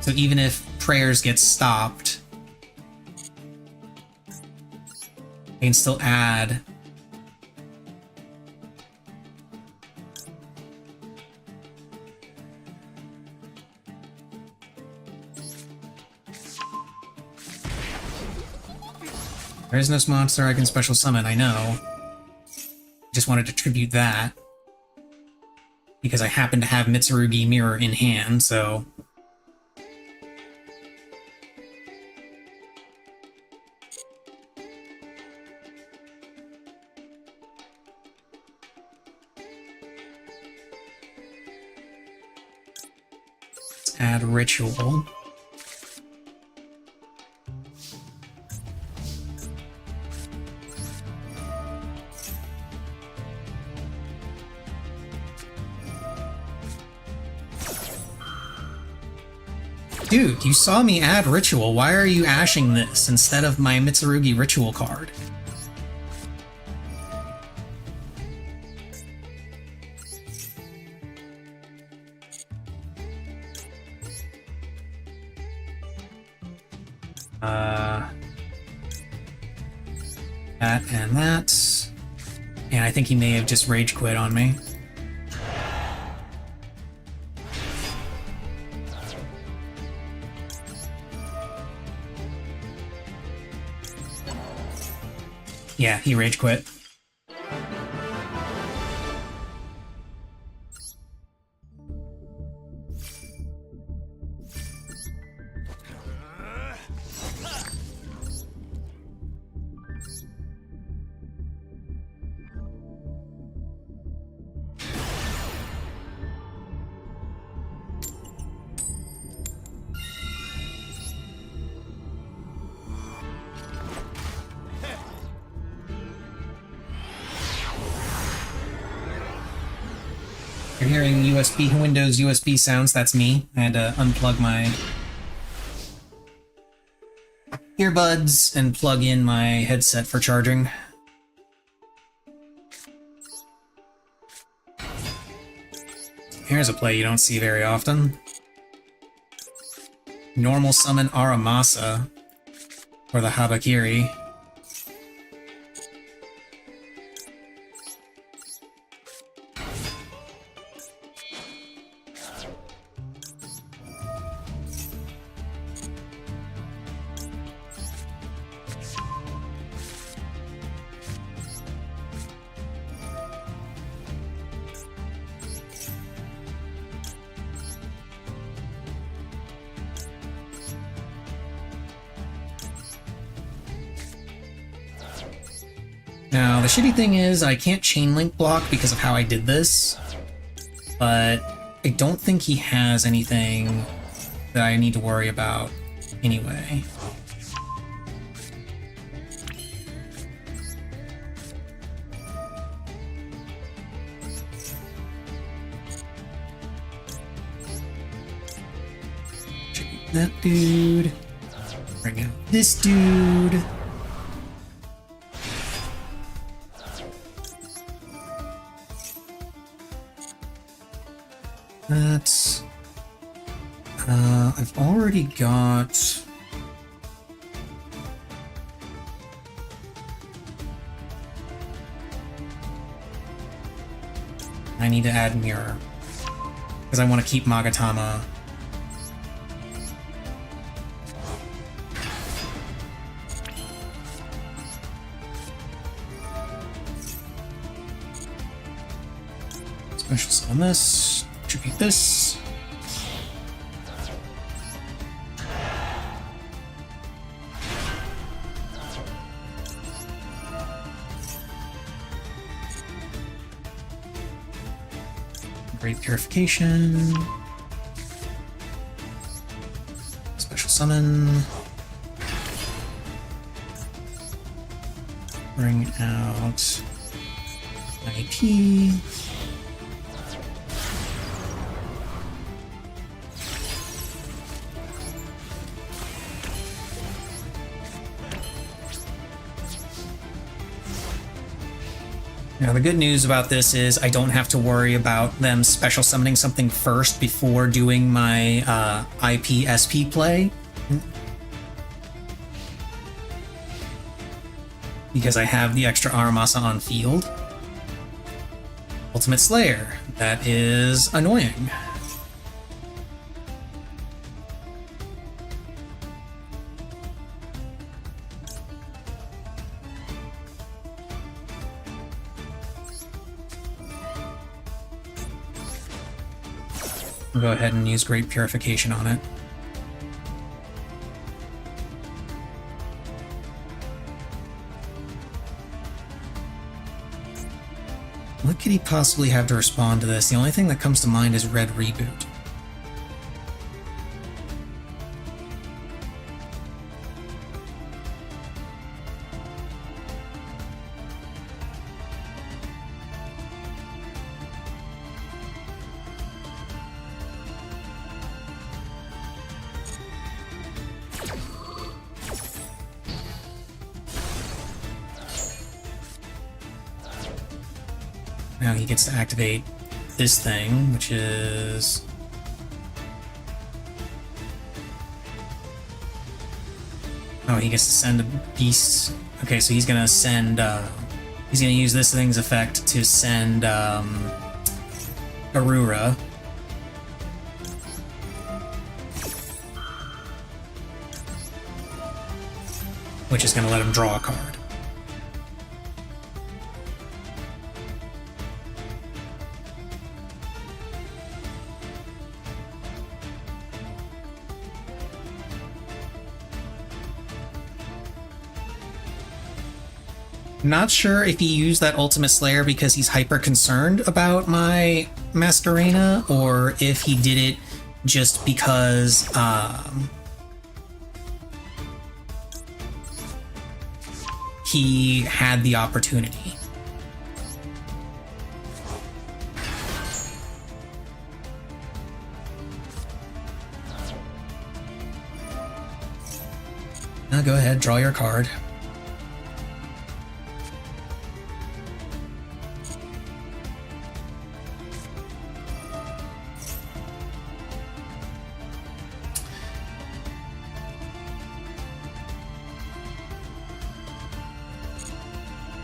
Speaker 1: So even if prayers get stopped, I can still add. There is no monster I can special summon, I know. Just wanted to tribute that. Because I happen to have Mitsurugi Mirror in hand, so... Let's add Ritual. Dude, you saw me add Ritual. Why are you ashing this instead of my Mitsurugi Ritual card? That and that. And I think he may have just rage quit on me. Yeah, he rage quit. You're hearing Windows USB sounds, that's me. I had to unplug my earbuds and plug in my headset for charging. Here's a play you don't see very often. Normal summon Aramasa for the Habakiri. Now, the shitty thing is I can't chain link block because of how I did this, but I don't think he has anything that I need to worry about anyway. Check that dude. Bring out this dude. That's... I've already got... I need to add mirror. because I want to keep Magatama. Special summon this, tribute this. Great Purification. Special summon. Bring out IP. Now, the good news about this is I don't have to worry about them special summoning something first before doing my IP SP play. Because I have the extra Aramasa on field. Ultimate Slayer. That is annoying. We'll go ahead and use Great Purification on it. What could he possibly have to respond to this? The only thing that comes to mind is Red Reboot. Now he gets to activate this thing, which is... Oh, he gets to send a beast. Okay, so he's gonna send, he's gonna use this thing's effect to send, Arura. Which is gonna let him draw a card. Not sure if he used that Ultimate Slayer because he's hyper concerned about my Masquerena, or if he did it just because he had the opportunity. Now go ahead, draw your card.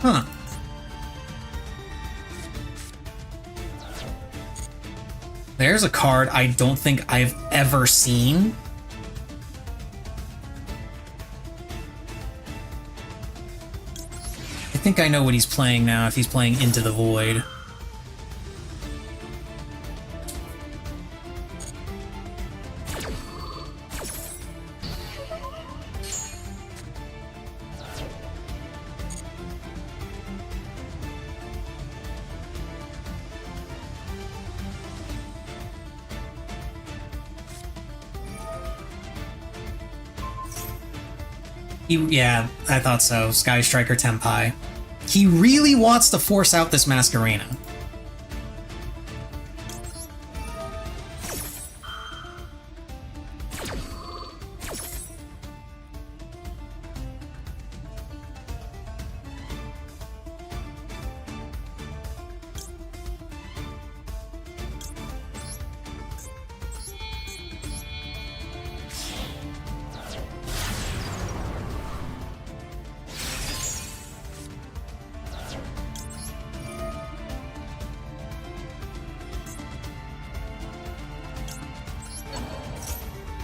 Speaker 1: Huh. There's a card I don't think I've ever seen. I think I know what he's playing now, if he's playing Into the Void. Yeah, I thought so. Sky Striker Tenpai. He really wants to force out this Masquerena.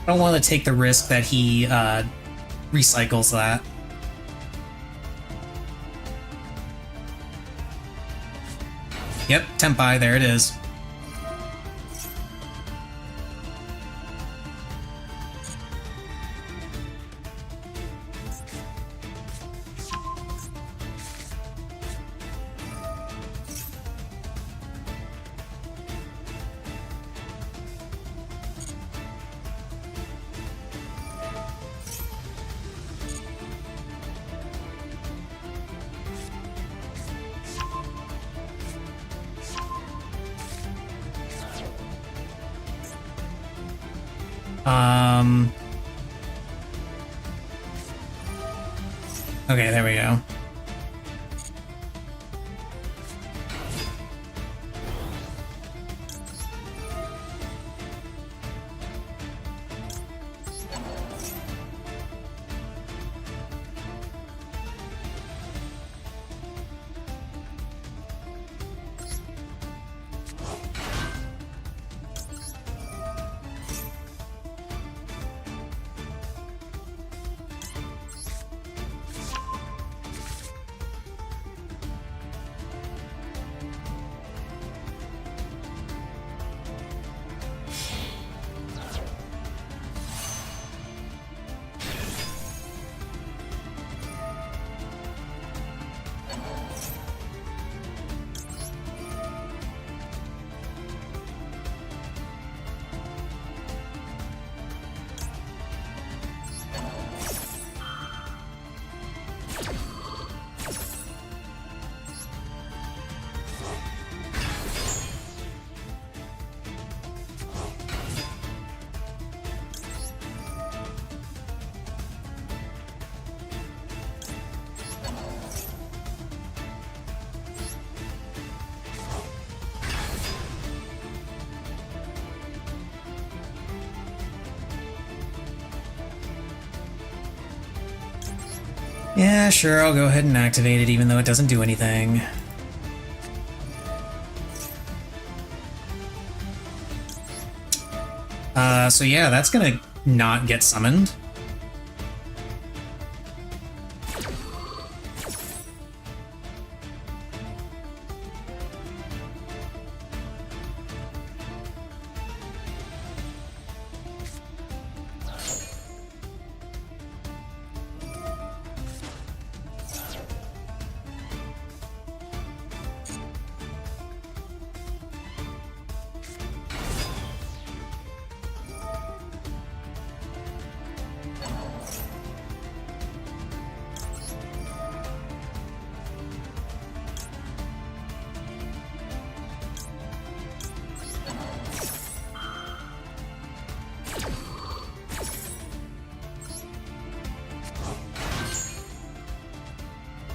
Speaker 1: I don't want to take the risk that he recycles that. Yep, Tempai, there it is. Okay, there we go. Yeah, sure, I'll go ahead and activate it even though it doesn't do anything. So yeah, that's gonna not get summoned.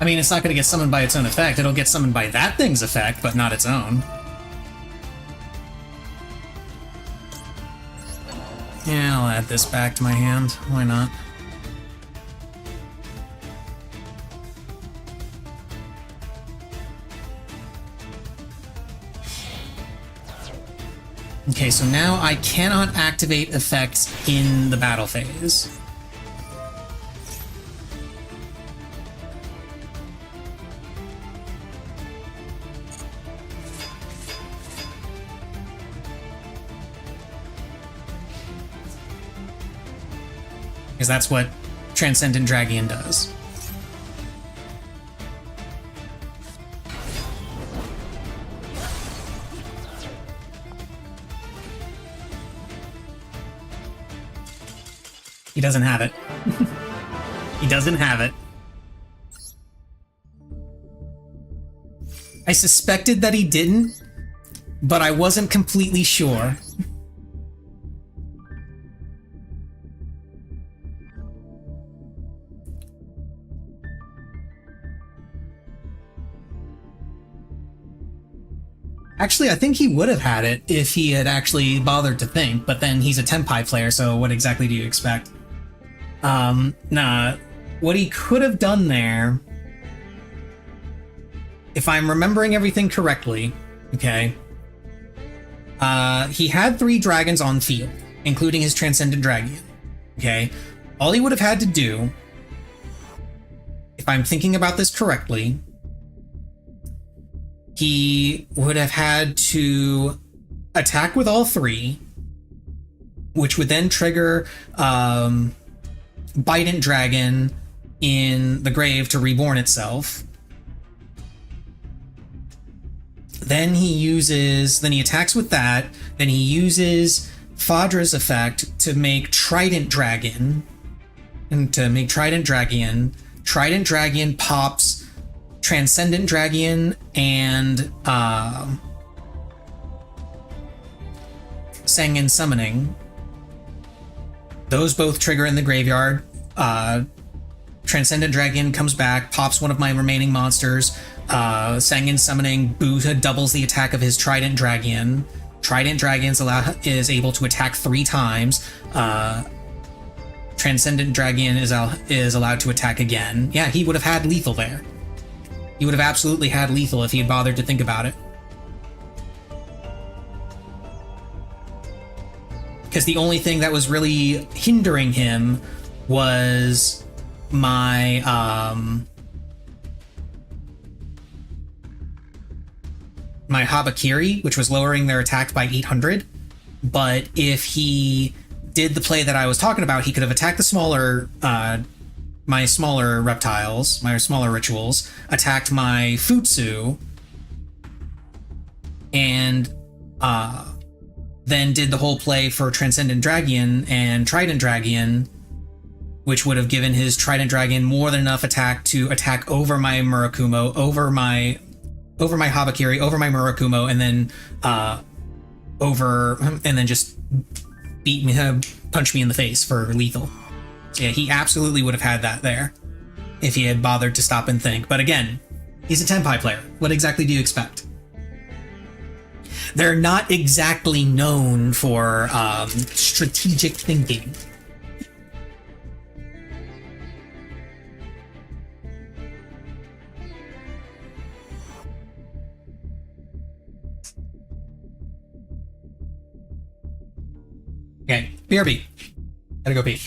Speaker 1: I mean, it's not going to get summoned by its own effect. It'll get summoned by that thing's effect, but not its own. Yeah, I'll add this back to my hand. Why not? Okay, so now I cannot activate effects in the battle phase. Because that's what Transcendent Dragion does. He doesn't have it. He doesn't have it. I suspected that he didn't, but I wasn't completely sure. Actually, I think he would have had it if he had actually bothered to think, but then he's a Tenpai player, so what exactly do you expect? Nah, what he could have done there, if I'm remembering everything correctly, okay, he had 3 dragons on field, including his Transcendent Dragon. Okay? All he would have had to do, if I'm thinking about this correctly, he would have had to attack with all three, which would then trigger Bident Dragon in the grave to reborn itself. Then he attacks with that. Then he uses Fadra's effect to make Trident Dragon. Trident Dragon pops Transcendent Dragon and Sangen Summoning. Those both trigger in the graveyard. Transcendent Dragon comes back, pops one of my remaining monsters. Sangen Summoning doubles the attack of his Trident Dragon. Trident Dragon is able to attack 3 times. Transcendent Dragon is allowed to attack again. Yeah, he would have had lethal there. He would have absolutely had lethal if he had bothered to think about it. Because the only thing that was really hindering him was my my Habakiri, which was lowering their attack by 800. But if he did the play that I was talking about, he could have attacked the smaller my smaller reptiles, my smaller rituals, attacked my Futsu, and then did the whole play for Transcendent Dragon and Trident Dragon, which would have given his Trident Dragon more than enough attack to attack over my Murakumo, over my Habakiri, over my Murakumo, and then just beat me, punch me in the face for lethal. So yeah, he absolutely would have had that there if he had bothered to stop and think. But again, he's a Tenpai player. What exactly do you expect? They're not exactly known for strategic thinking. Okay, BRB. Gotta go pee.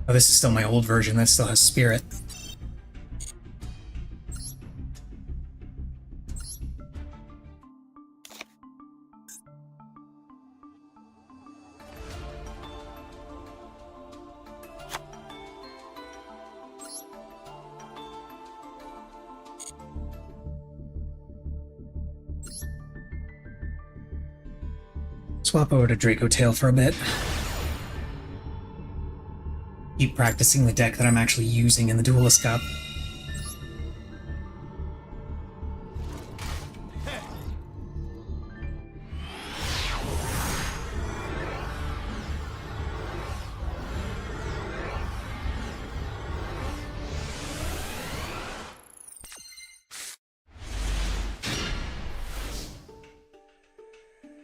Speaker 1: Oh, this is still my old version. That still has spirit. swap over to Draco Tail for a bit. Keep practicing the deck that I'm actually using in the Duelist Cup.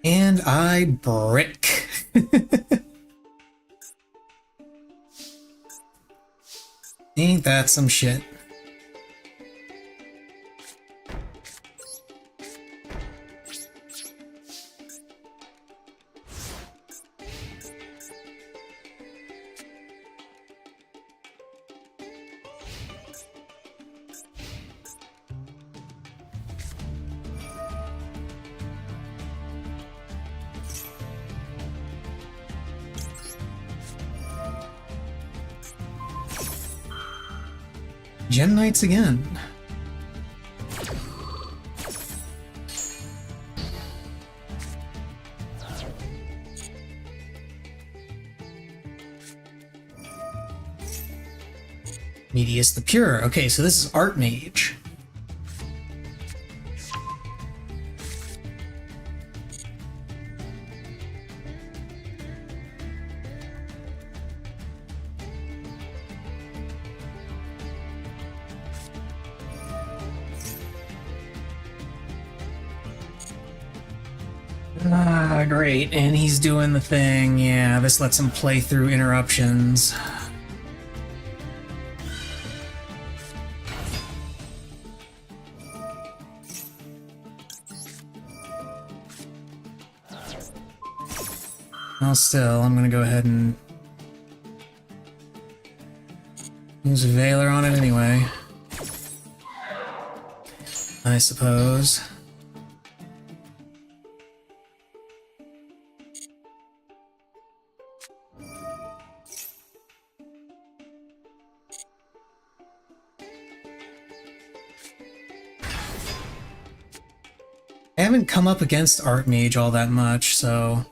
Speaker 1: And I brick. Ain't that some shit? Gem Knights again. Medius the Pure. Okay, so this is Archmage. Ah, great. And he's doing the thing. Yeah, this lets him play through interruptions. Well, still, I'm gonna go ahead and use Veiler on it anyway, I suppose. I haven't come up against Archmage all that much, so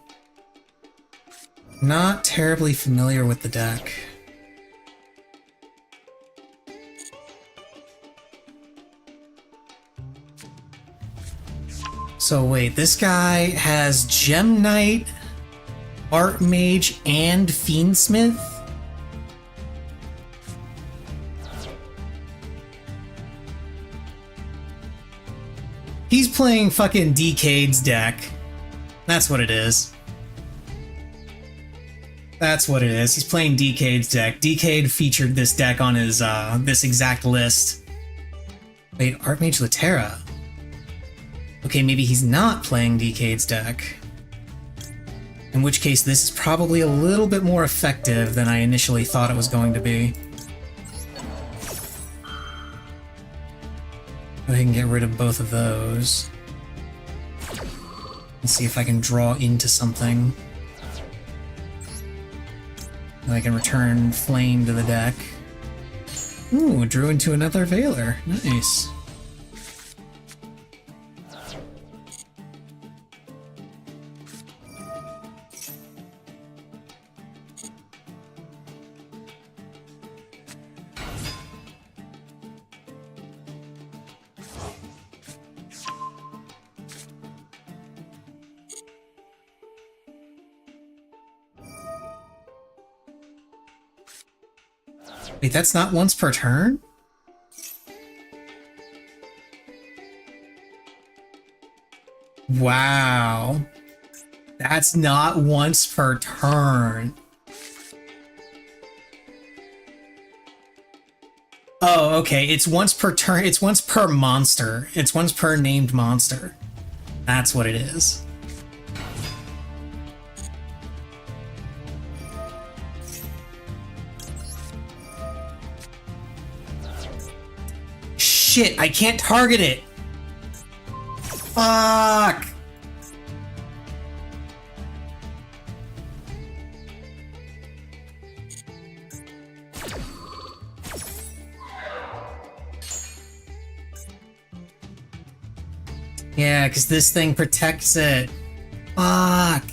Speaker 1: not terribly familiar with the deck. So wait, this guy has Gem Knight, Archmage, and Fiendsmith? He's playing fucking Decade's deck. That's what it is. That's what it is. He's playing Decade's deck. Decade featured this deck on his, this exact list. Wait, Archmage Laterra. Okay, maybe he's not playing Decade's deck. In which case, this is probably a little bit more effective than I initially thought it was going to be. Go ahead and get rid of both of those. Let's see if I can draw into something. I can return Flame to the deck. Ooh, drew into another Veiler. Nice. Wait, that's not once per turn? Wow. That's not once per turn. Oh, okay. It's once per turn. It's once per monster. It's once per named monster. That's what it is. Shit, I can't target it. Fuck. Yeah, because this thing protects it. Fuck.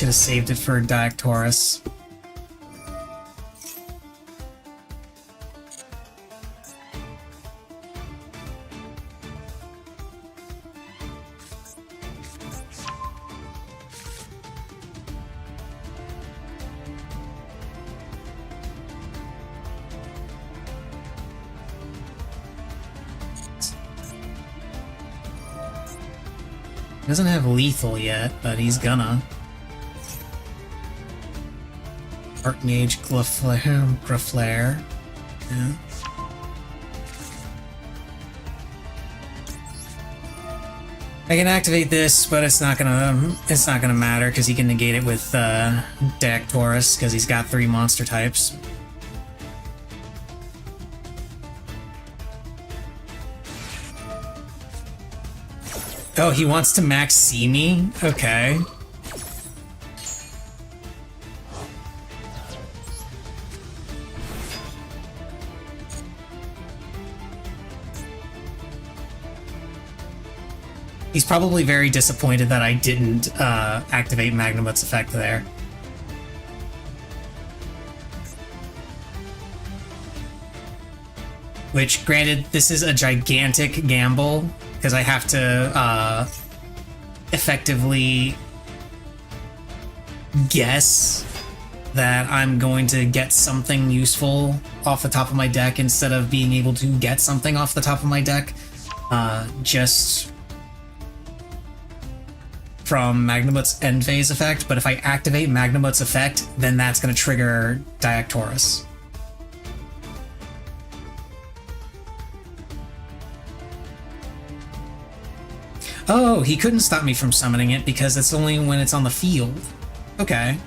Speaker 1: should have saved it for Diactorus. Doesn't have lethal yet, but he's gonna. Archmage Graflair. Yeah. I can activate this, but it's not gonna matter because he can negate it with Diactorus because he's got 3 monster types. Oh, he wants to max see me? Okay. He's probably very disappointed that I didn't activate Magnamut's effect there. Which, granted, this is a gigantic gamble, because I have to effectively guess that I'm going to get something useful off the top of my deck instead of being able to get something off the top of my deck just from Magnamut's end phase effect. But if I activate Magnamut's effect, then that's going to trigger Diactorus. Oh, he couldn't stop me from summoning it because it's only when it's on the field. Okay.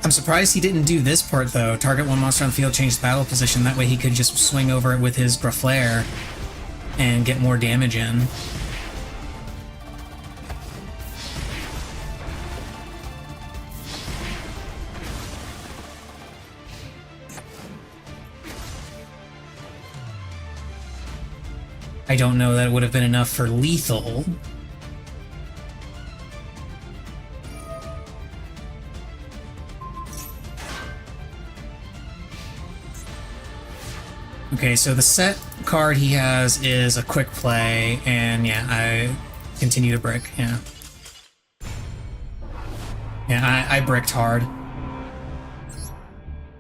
Speaker 1: I'm surprised he didn't do this part, though. Target 1 monster on the field, change the battle position. That way he could just swing over it with his Graflair and get more damage in. I don't know that it would have been enough for lethal. Okay, so the set card he has is a quick play, and yeah, I continue to brick, yeah. Yeah, I bricked hard.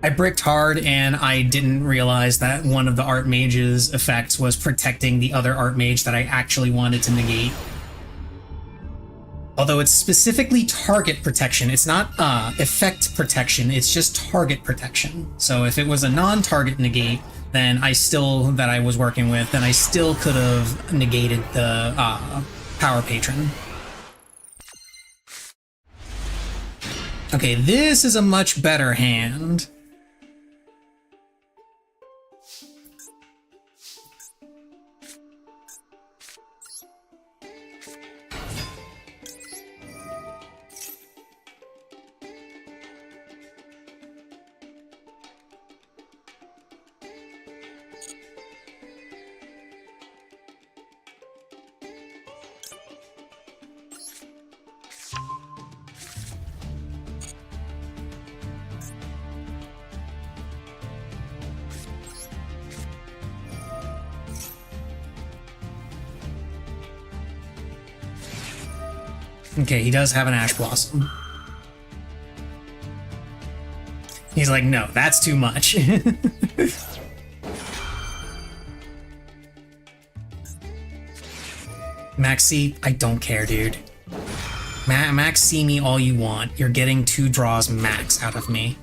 Speaker 1: I bricked hard, and I didn't realize that one of the Archmage's effects was protecting the other Archmage that I actually wanted to negate. Although it's specifically target protection, it's not effect protection, it's just target protection. So if it was a non-target negate, then I still was working with, then I still could have negated the Power Patron. Okay, this is a much better hand. Okay, he does have an Ash Blossom. He's like, no, that's too much. Maxi, I don't care, dude. Max, see me all you want. You're getting 2 draws max out of me.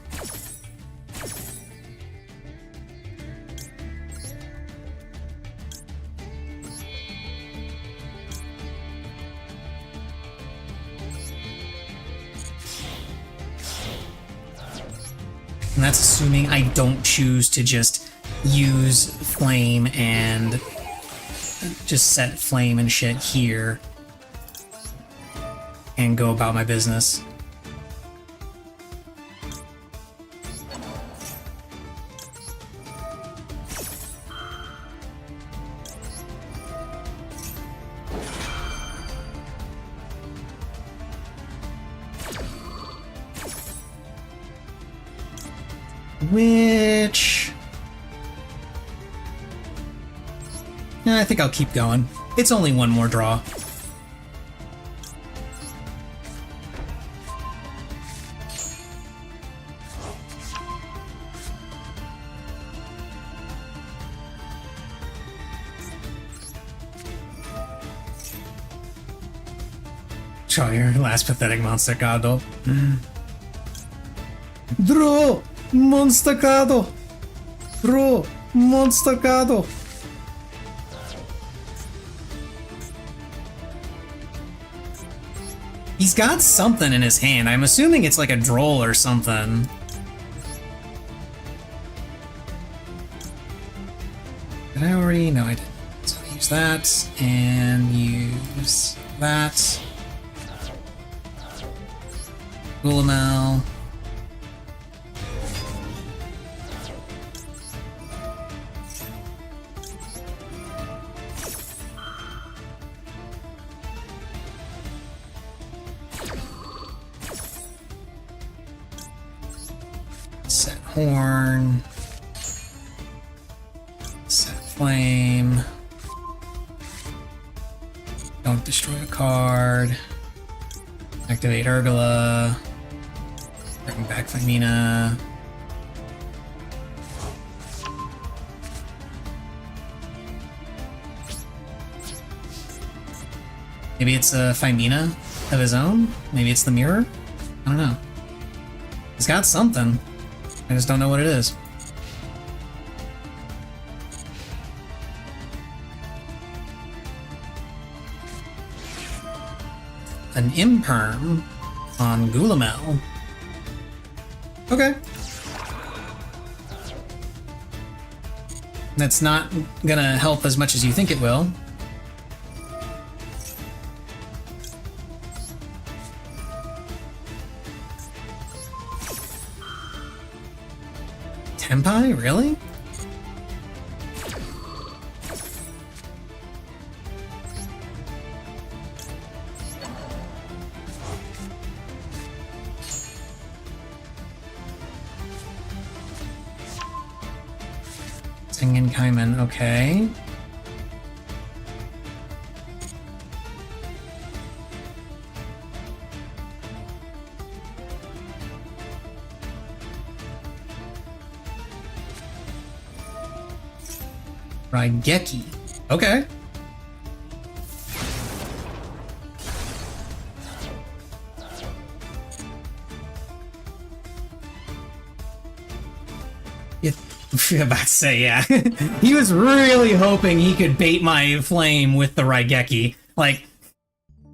Speaker 1: And that's assuming I don't choose to just use Flame and just set Flame and shit here and go about my business. Which... I think I'll keep going. It's only one more draw. Draw your last pathetic monster card. Draw monster card. Draw monster card. He's got something in his hand. I'm assuming it's like a droll or something. Did I already? No, I didn't. So I use that and use that. Dlvl. Set horn. Set flame. Don't destroy a card. Activate Urgula. Bring back Femina. Maybe it's a Femina of his own? Maybe it's the mirror? I don't know. He's got something. I just don't know what it is. An imperm on Dlvl. Okay. That's not gonna help as much as you think it will. Tempai? Really? Tengen Kaiman, okay. Raigeki. Okay. I'm about to say, yeah. He was really hoping he could bait my flame with the Raigeki. Like,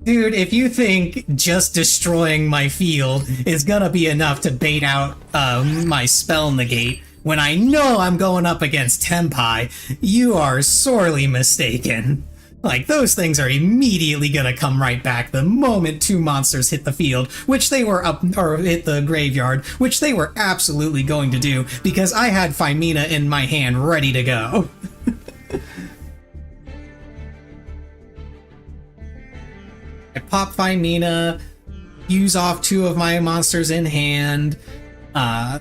Speaker 1: dude, if you think just destroying my field is gonna be enough to bait out my spell negate, when I know I'm going up against Tempai, you are sorely mistaken. Like, those things are immediately gonna come right back the moment two monsters hit the field, which they were or hit the graveyard, which they were absolutely going to do, because I had Femina in my hand ready to go. I pop Femina, use off two of my monsters in hand.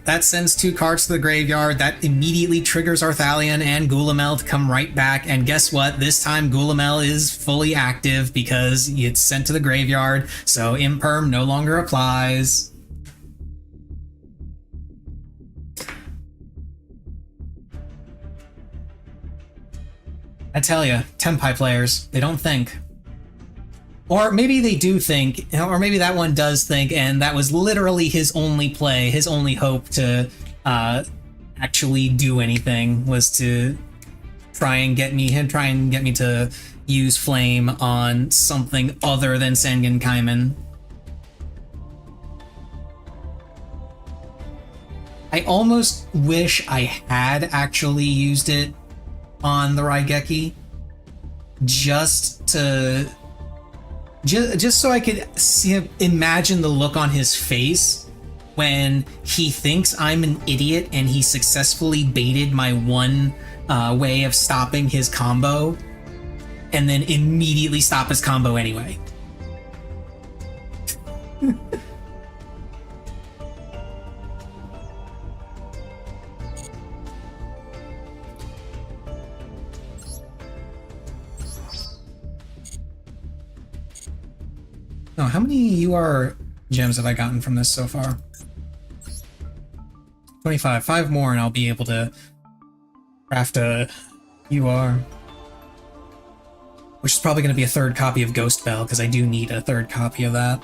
Speaker 1: That sends two cards to the graveyard. That immediately triggers Arthalion and Dlvl to come right back. And guess what? This time Dlvl is fully active because it's sent to the graveyard, so Imperm no longer applies. I tell you, Tempai players, they don't think. Or maybe they do think, or maybe that one does think, and that was literally his only play, his only hope to actually do anything, was to try and get me to use flame on something other than Sengen Kaiman. I almost wish I had actually used it on the Raigeki, just so I could imagine the look on his face when he thinks I'm an idiot and he successfully baited my one way of stopping his combo, and then immediately stop his combo anyway. Oh, how many UR gems have I gotten from this so far? 25. 5 more and I'll be able to craft a UR. Which is probably going to be a third copy of Ghost Bell, because I do need a third copy of that.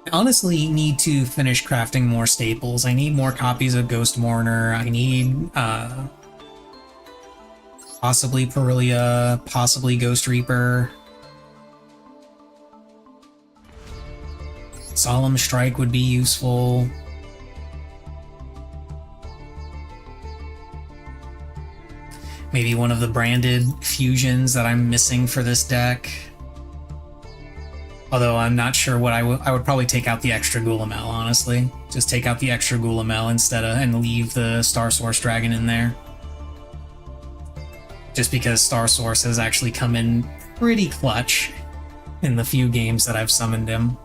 Speaker 1: I honestly need to finish crafting more staples. I need more copies of Ghost Mourner. I need, possibly Perilia, possibly Ghost Reaper. Solemn Strike would be useful. Maybe one of the branded fusions that I'm missing for this deck. Although I'm not sure what I would probably take out the extra Gulamel, honestly. Just take out the extra Gulamel instead of, and leave the Star Source Dragon in there. Just because Star Source has actually come in pretty clutch in the few games that I've summoned him.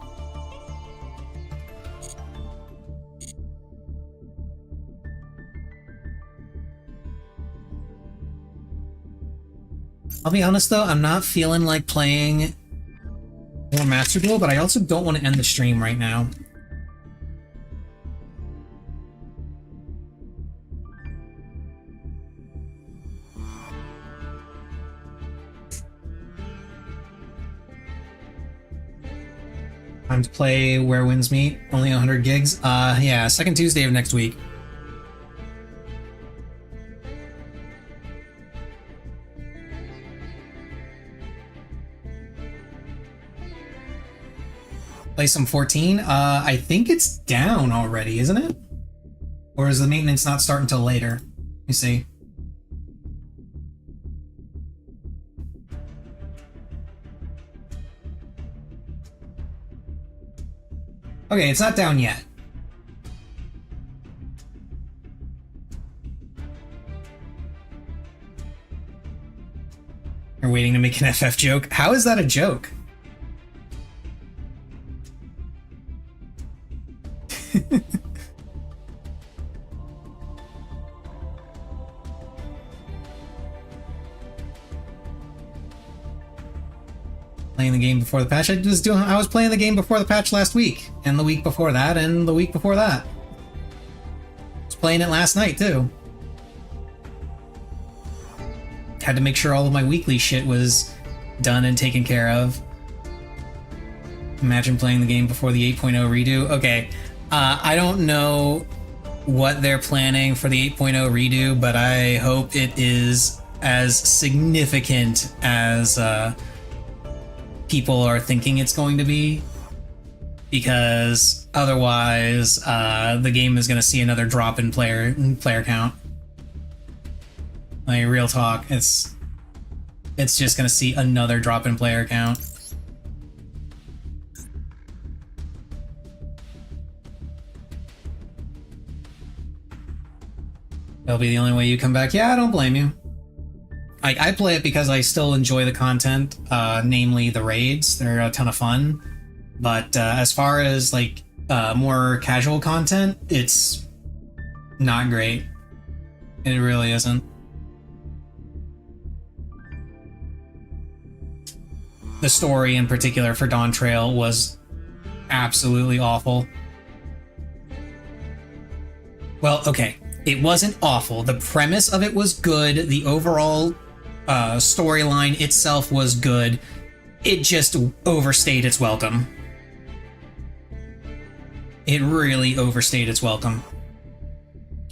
Speaker 1: I'll be honest though, I'm not feeling like playing more Master Duel, but I also don't want to end the stream right now. Time to play Where Winds Meet, only 100 gigs. Yeah, second Tuesday of next week. Play some 14. I think it's down already, isn't it? Or is the maintenance not starting until later? Let me see. Okay, it's not down yet. You're waiting to make an FF joke? How is that a joke? Playing the game before the patch. I was playing the game before the patch last week, and the week before that, and the week before that. I was playing it last night too. Had to make sure all of my weekly shit was done and taken care of. Imagine playing the game before the 8.0 redo. Okay, I don't know what they're planning for the 8.0 redo, but I hope it is as significant as people are thinking it's going to be, because otherwise the game is going to see another drop in player count. Like, real talk, it's just going to see another drop in player count. That'll be the only way you come back. Yeah, I don't blame you. I play it because I still enjoy the content, namely the raids. They're a ton of fun. But as far as like more casual content, it's not great. It really isn't. The story in particular for Dawn Trail was absolutely awful. Well, okay, it wasn't awful. The premise of it was good. The overall storyline itself was good. It just overstayed its welcome. It really overstayed its welcome.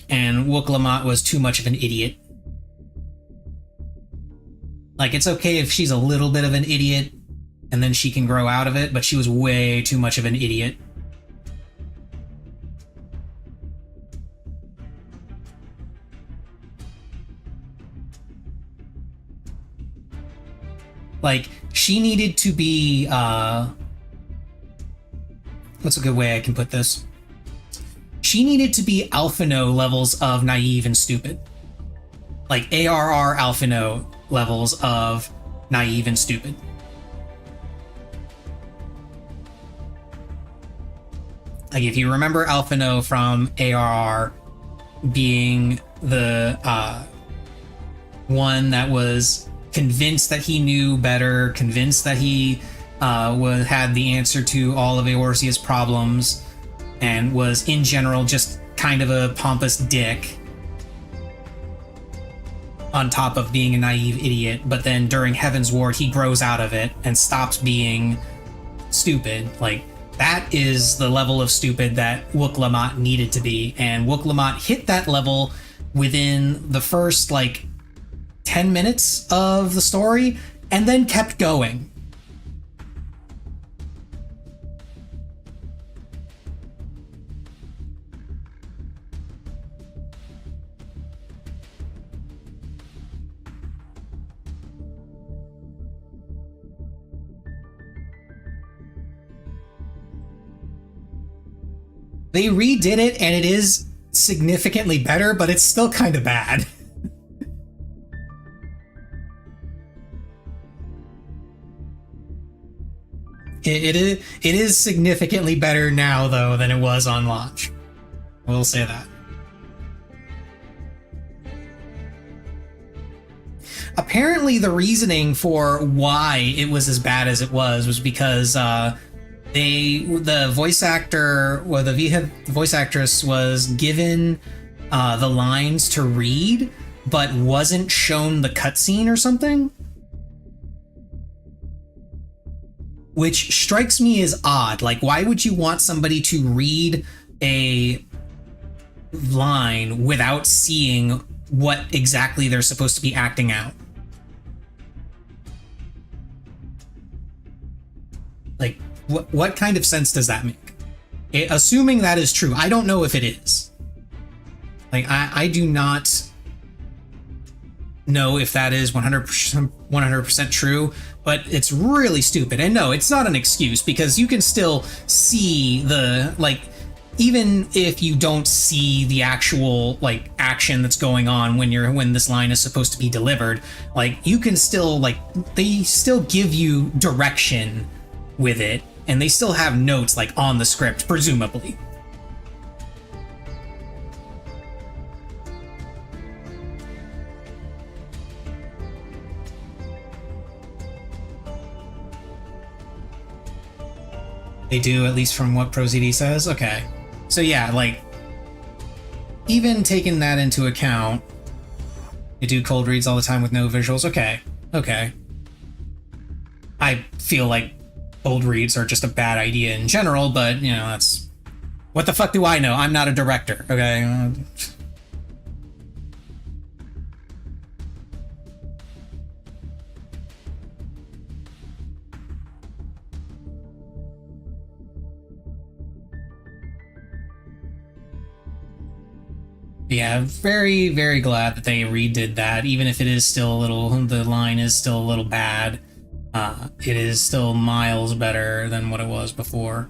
Speaker 1: And Wook Lamont was too much of an idiot. Like, it's okay if she's a little bit of an idiot and then she can grow out of it, but she was way too much of an idiot. Like, she needed to be, what's a good way I can put this? She needed to be Alphino levels of naive and stupid. Like, ARR Alphino levels of naive and stupid. Like, if you remember Alphino from ARR being the one that was convinced that he knew better, convinced that he had the answer to all of Eorzea's problems, and was in general just kind of a pompous dick, on top of being a naive idiot. But then during Heaven's Ward, he grows out of it and stops being stupid. Like, that is the level of stupid that Wook-Lamont needed to be, and Wook-Lamont hit that level within the first, like, 10 minutes of the story, and then kept going. They redid it, and it is significantly better, but it's still kind of bad. It is significantly better now, though, than it was on launch. I will say that. Apparently, the reasoning for why it was as bad as it was because the voice actor, or the voice actress, was given the lines to read, but wasn't shown the cutscene or something. Which strikes me as odd. Like, why would you want somebody to read a line without seeing what exactly they're supposed to be acting out? Like, what kind of sense does that make? Assuming that is true, I don't know if it is. Like, I do not know if that is 100% true, but it's really stupid. And no, it's not an excuse, because you can still see the, like, even if you don't see the actual, like, action that's going on when this line is supposed to be delivered, like, you can still, like, they still give you direction with it, and they still have notes, like, on the script, presumably. They do, at least from what ProZD says? Okay. So yeah, like, even taking that into account, you do cold reads all the time with no visuals? Okay. Okay. I feel like cold reads are just a bad idea in general, but, you know, that's... What the fuck do I know? I'm not a director, okay? Yeah, very, very glad that they redid that, even if it is still a little... The line is still a little bad. It is still miles better than what it was before.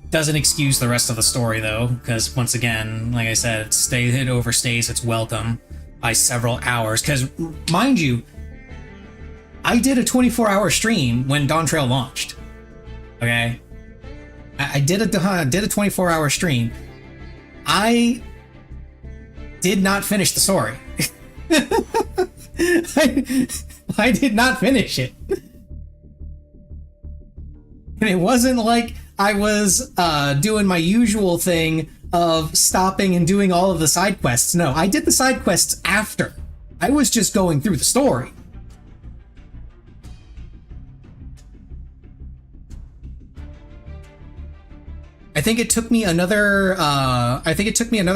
Speaker 1: Doesn't excuse the rest of the story, though, because once again, like I said, it overstays its welcome by several hours. Because, mind you, I did a 24-hour stream when Dawn Trail launched. Okay? I did a 24-hour stream. I did not finish the story. I did not finish it. And it wasn't like I was doing my usual thing of stopping and doing all of the side quests. No, I did the side quests after. I was just going through the story. I think it took me another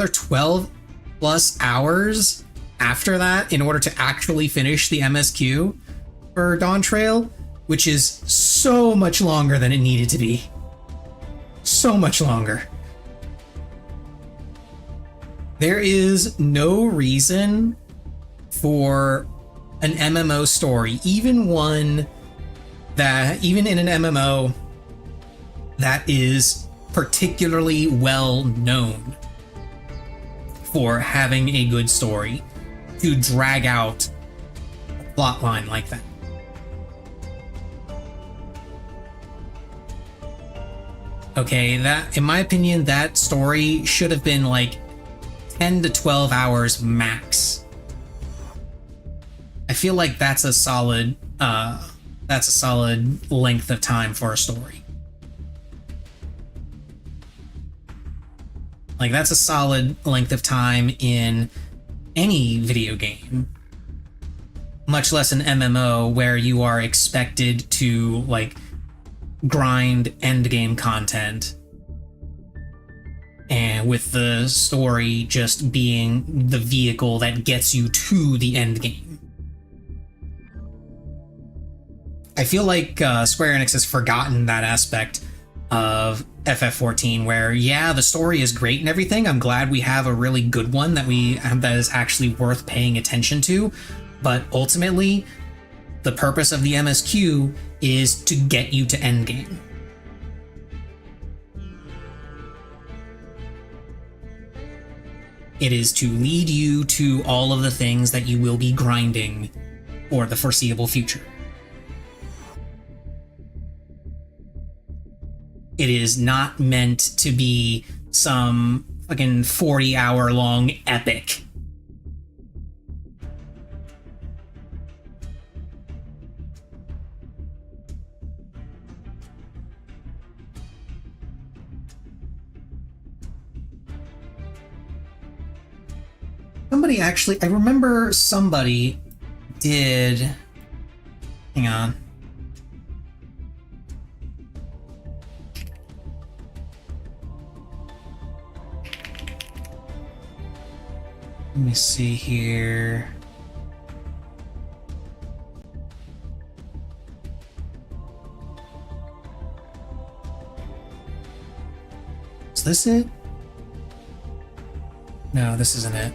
Speaker 1: 12 plus hours after that in order to actually finish the MSQ for Dawn Trail, which is so much longer than it needed to be. So much longer. There is no reason for an MMO story, even in an MMO that is particularly well known for having a good story, to drag out a plot line like that. Okay, that, in my opinion, that story should have been like 10 to 12 hours max. feel like that's a solid length of time for a story. Like, that's a solid length of time in any video game, much less an MMO where you are expected to like grind endgame content, and with the story just being the vehicle that gets you to the end game. I feel like Square Enix has forgotten that aspect of FF14, where yeah, the story is great and everything. I'm glad we have a really good one that is actually worth paying attention to, but ultimately the purpose of the MSQ is to get you to endgame. It is to lead you to all of the things that you will be grinding for the foreseeable future. It is not meant to be some fucking 40-hour long epic. Somebody actually, I remember somebody did, hang on. Let me see here. Is this it? No, this isn't it.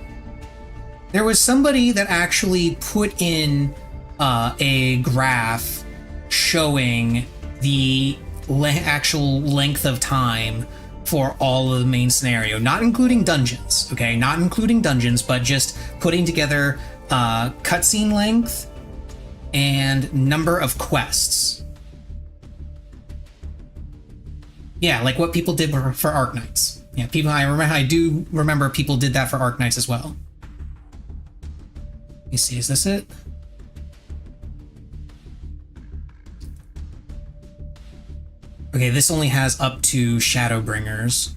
Speaker 1: There was somebody that actually put in a graph showing the actual length of time for all of the main scenario, not including dungeons, okay? Not including dungeons, but just putting together cutscene length and number of quests. Yeah, like what people did for Arknights. Yeah, I do remember people did that for Arknights as well. Let me see, is this it? Okay, this only has up to Shadowbringers.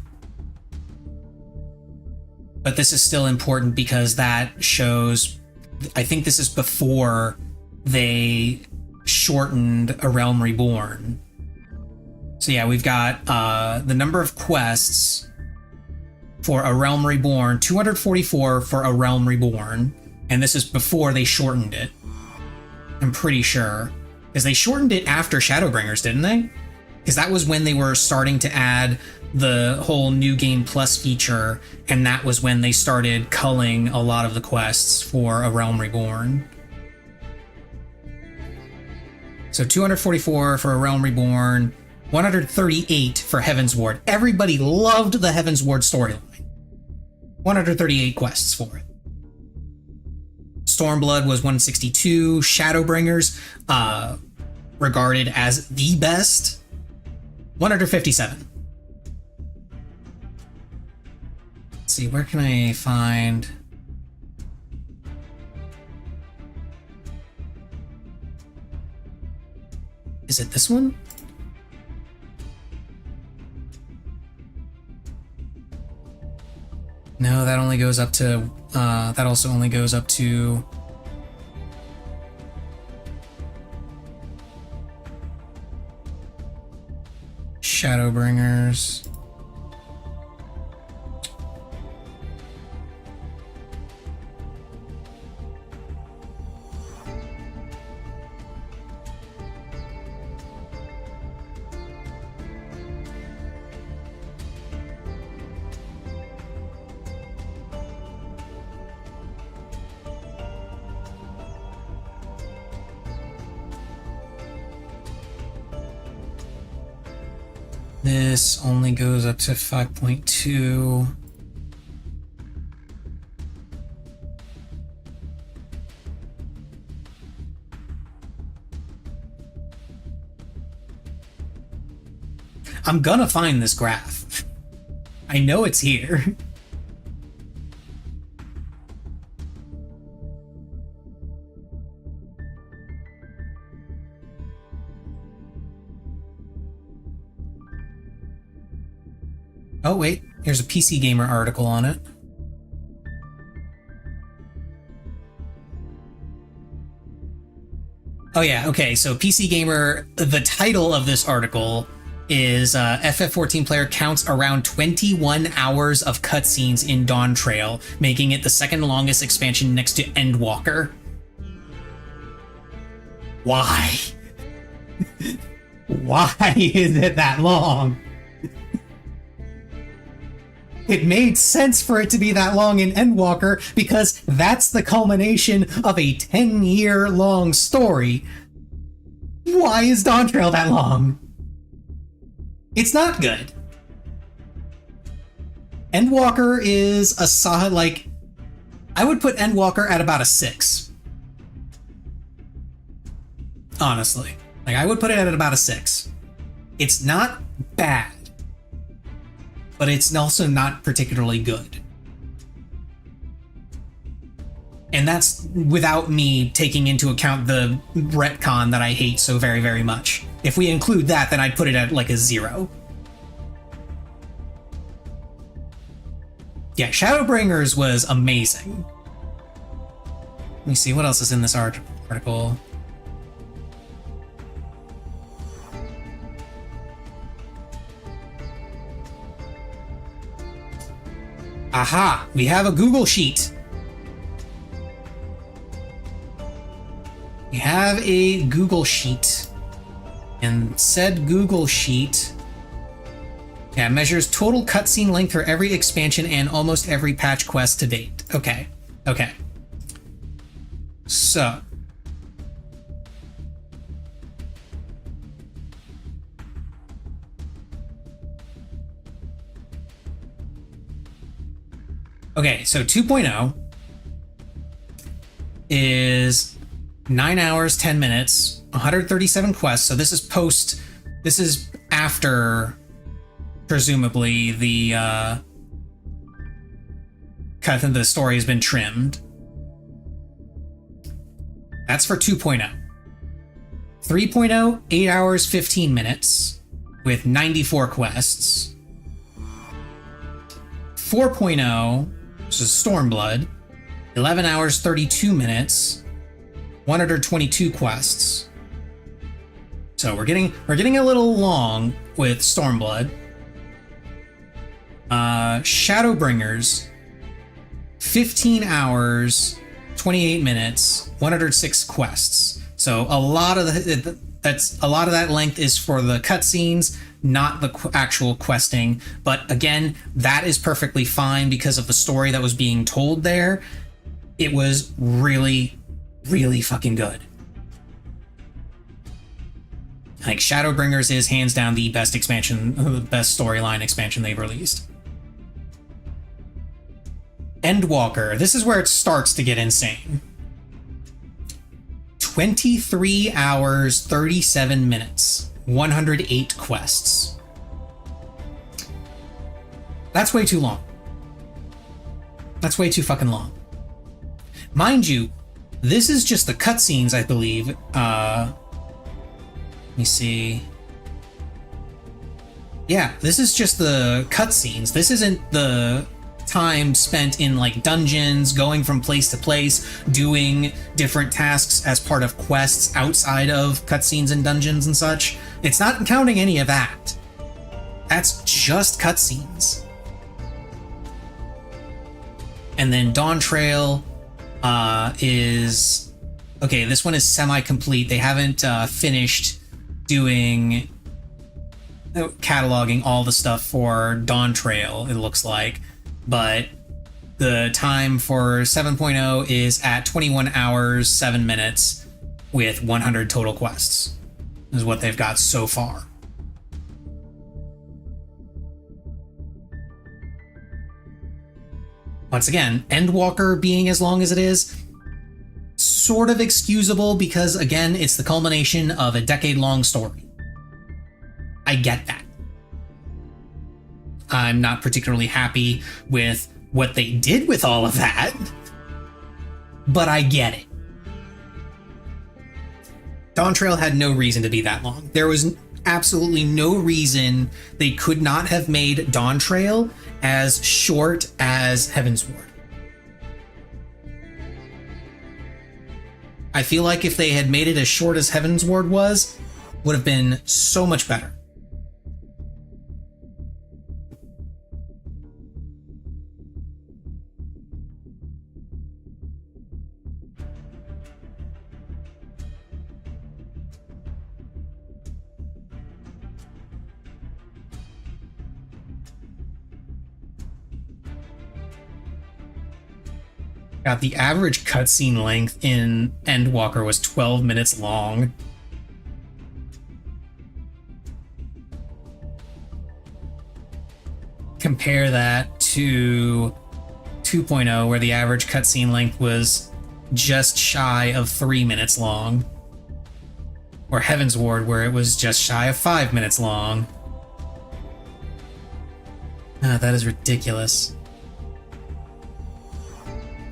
Speaker 1: But this is still important because that shows, I think this is before they shortened A Realm Reborn. So yeah, we've got the number of quests for A Realm Reborn, 244 for A Realm Reborn, and this is before they shortened it. I'm pretty sure. Because they shortened it after Shadowbringers, didn't they? Because that was when they were starting to add the whole New Game Plus feature, and that was when they started culling a lot of the quests for A Realm Reborn. So 244 for A Realm Reborn, 138 for Heaven's Ward. Everybody loved the Heaven's Ward storyline. 138 quests for it. Stormblood was 162. Shadowbringers, regarded as the best, 157. Let's see, where can I find... Is it this one? No, that only goes up to, that also only goes up to... Shadowbringers. This only goes up to 5.2. I'm gonna find this graph. I know it's here. Oh, wait. Here's a PC Gamer article on it. Oh, yeah. Okay. So PC Gamer, the title of this article is FF14 player counts around 21 hours of cutscenes in Dawn Trail, making it the second longest expansion next to Endwalker. Why? Why is it that long? It made sense for it to be that long in Endwalker because that's the culmination of a 10-year-long story. Why is Dawn Trail that long? It's not good. Endwalker is a solid, like, I would put Endwalker at about a 6. Honestly. Like, I would put it at about a 6. It's not bad, but it's also not particularly good. And that's without me taking into account the retcon that I hate so very, very much. If we include that, then I'd put it at like a 0. Yeah, Shadowbringers was amazing. Let me see, what else is in this article? Aha! We have a Google Sheet. We have a Google Sheet. And said Google Sheet, yeah, measures total cutscene length for every expansion and almost every patch quest to date. Okay. Okay. So. Okay, so 2.0 is 9 hours, 10 minutes, 137 quests. So this is after, presumably, the story has been trimmed. That's for 2.0. 3.0, 8 hours, 15 minutes, with 94 quests. 4.0, which is Stormblood, 11 hours, 32 minutes, 122 quests. So we're getting a little long with Stormblood. Shadowbringers, 15 hours, 28 minutes, 106 quests. So a lot of that length is for the cutscenes, not the actual questing. But again, that is perfectly fine because of the story that was being told there. It was really, really fucking good. Like, Shadowbringers is hands down the best expansion, the best storyline expansion they've released. Endwalker, this is where it starts to get insane. 23 hours, 37 minutes, 108 quests. That's way too long. That's way too fucking long. Mind you, this is just the cutscenes, I believe. Let me see. Yeah, this is just the cutscenes. This isn't the time spent in like dungeons, going from place to place, doing different tasks as part of quests outside of cutscenes and dungeons and such. It's not counting any of that. That's just cutscenes. And then Dawn Trail is... Okay, this one is semi-complete. They haven't finished doing... cataloging all the stuff for Dawn Trail, it looks like. But the time for 7.0 is at 21 hours, 7 minutes with 100 total quests, is what they've got so far. Once again, Endwalker being as long as it is, sort of excusable because, again, it's the culmination of a decade-long story. I get that. I'm not particularly happy with what they did with all of that, but I get it. Dawn Trail had no reason to be that long. There was absolutely no reason they could not have made Dawn Trail as short as Heavensward. I feel like if they had made it as short as Heavensward was, would have been so much better. God, the average cutscene length in Endwalker was 12 minutes long. Compare that to 2.0, where the average cutscene length was just shy of 3 minutes long. Or Heavensward, where it was just shy of 5 minutes long. That is ridiculous.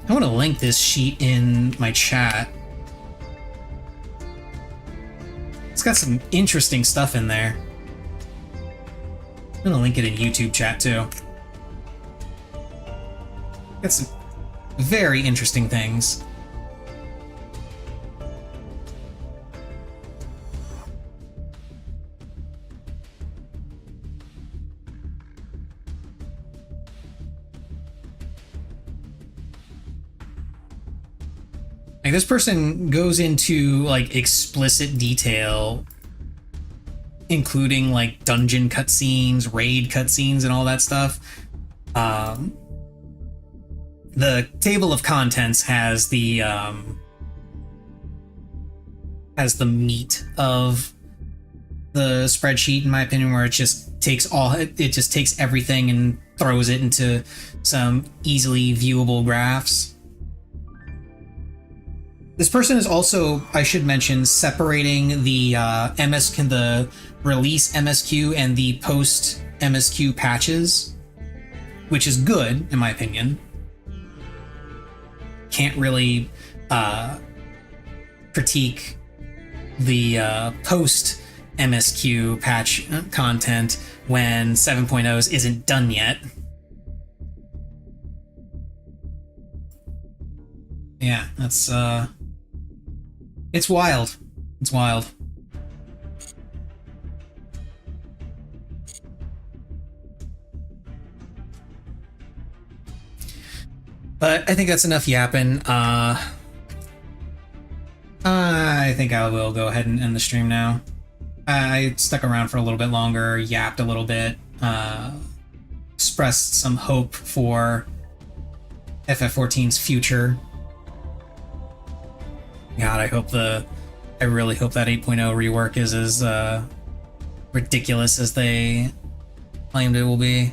Speaker 1: I want to link this sheet in my chat. It's got some interesting stuff in there. I'm going to link it in YouTube chat too. Got some very interesting things. Like, this person goes into like explicit detail, including like dungeon cutscenes, raid cutscenes, and all that stuff. The table of contents has the meat of the spreadsheet, in my opinion, where it just takes everything and throws it into some easily viewable graphs. This person is also, I should mention, separating the the release MSQ and the post MSQ patches, which is good in my opinion. Can't really critique the post MSQ patch content when 7.0's isn't done yet. Yeah, that's it's wild. It's wild. But I think that's enough yapping. I think I will go ahead and end the stream now. I stuck around for a little bit longer, yapped a little bit, expressed some hope for FF14's future. God, I really hope that 8.0 rework is as ridiculous as they claimed it will be.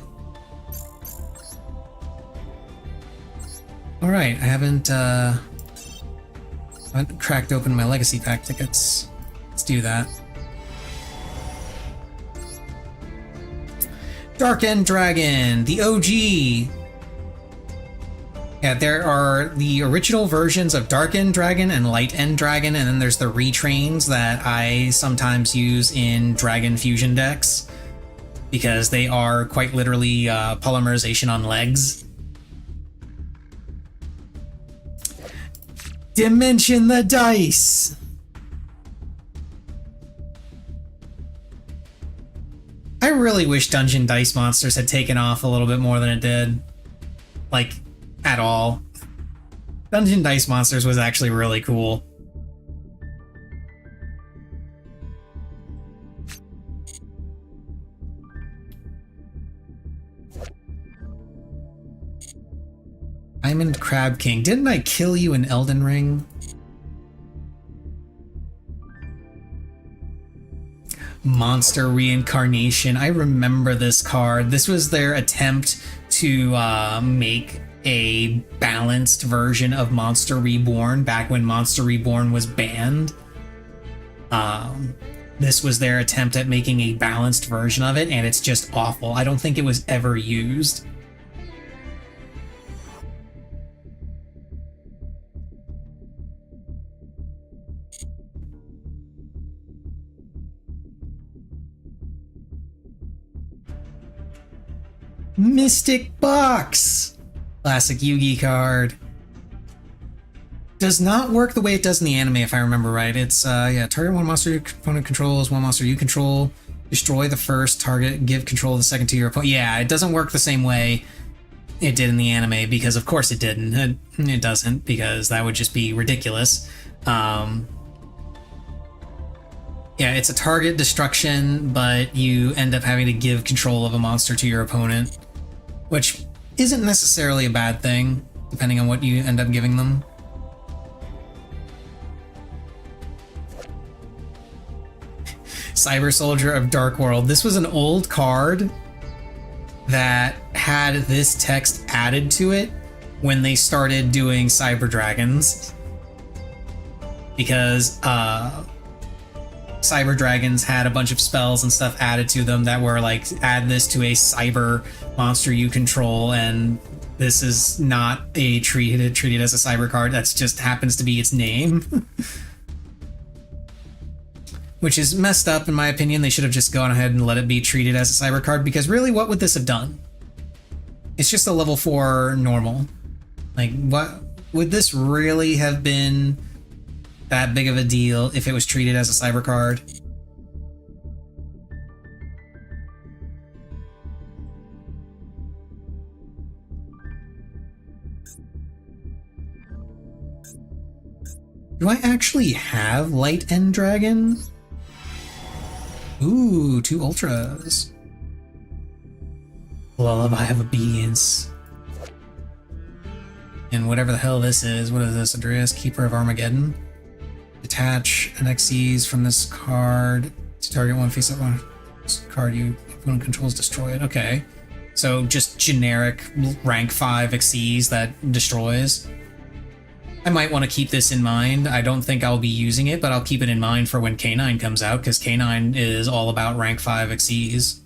Speaker 1: All right, I haven't cracked open my Legacy Pack tickets. Let's do that. Dark End Dragon, the OG. Yeah, there are the original versions of Dark End Dragon and Light End Dragon, and then there's the retrains that I sometimes use in Dragon Fusion decks, because they are quite literally polymerization on legs. Dimension the dice! I really wish Dungeon Dice Monsters had taken off a little bit more than it did. Like, at all. Dungeon Dice Monsters was actually really cool. Diamond Crab King. Didn't I kill you in Elden Ring? Monster Reincarnation. I remember this card. This was their attempt to make a balanced version of Monster Reborn back when Monster Reborn was banned. This was their attempt at making a balanced version of it, and it's just awful. I don't think it was ever used. Mystic Box! Classic Yugi card. Does not work the way it does in the anime, if I remember right. It's, yeah, target one monster your opponent controls, one monster you control, destroy the first target, give control of the second to your opponent. Yeah, it doesn't work the same way it did in the anime, because of course it didn't. It doesn't, because that would just be ridiculous. Yeah, it's a target destruction, but you end up having to give control of a monster to your opponent, which isn't necessarily a bad thing, depending on what you end up giving them. Cyber Soldier of Dark World. This was an old card that had this text added to it when they started doing Cyber Dragons. Because Cyber Dragons had a bunch of spells and stuff added to them that were like, add this to a cyber monster you control, and this is not a treated as a cyber card. That's just happens to be its name. Which is messed up in my opinion. They should have just gone ahead and let it be treated as a cyber card, because really, what would this have done? It's just a level 4 normal. Like, what would this really have been that big of a deal if it was treated as a cyber card? Do I actually have Light End Dragon? Ooh, 2 ultras. Lullaby of Obedience. And whatever the hell this is, what is this? Andreas, Keeper of Armageddon. Detach an Xyz from this card to target one face up one card you opponent controls, destroy it. Okay. So just generic rank 5 Xyz that destroys. I might want to keep this in mind. I don't think I'll be using it, but I'll keep it in mind for when K9 comes out, because K9 is all about rank 5 Xyz.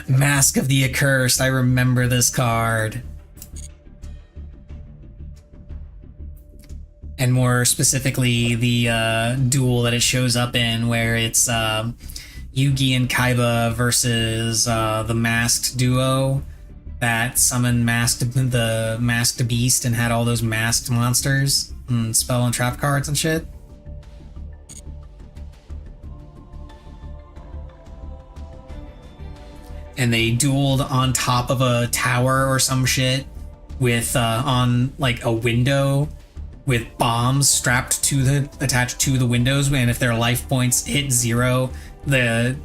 Speaker 1: Mask of the Accursed. I remember this card. And more specifically, the duel that it shows up in, where it's Yugi and Kaiba versus the masked duo that summoned the masked beast and had all those masked monsters and spell and trap cards and shit. And they dueled on top of a tower or some shit with on like a window with bombs strapped to attached to the windows, and if their life points hit 0, the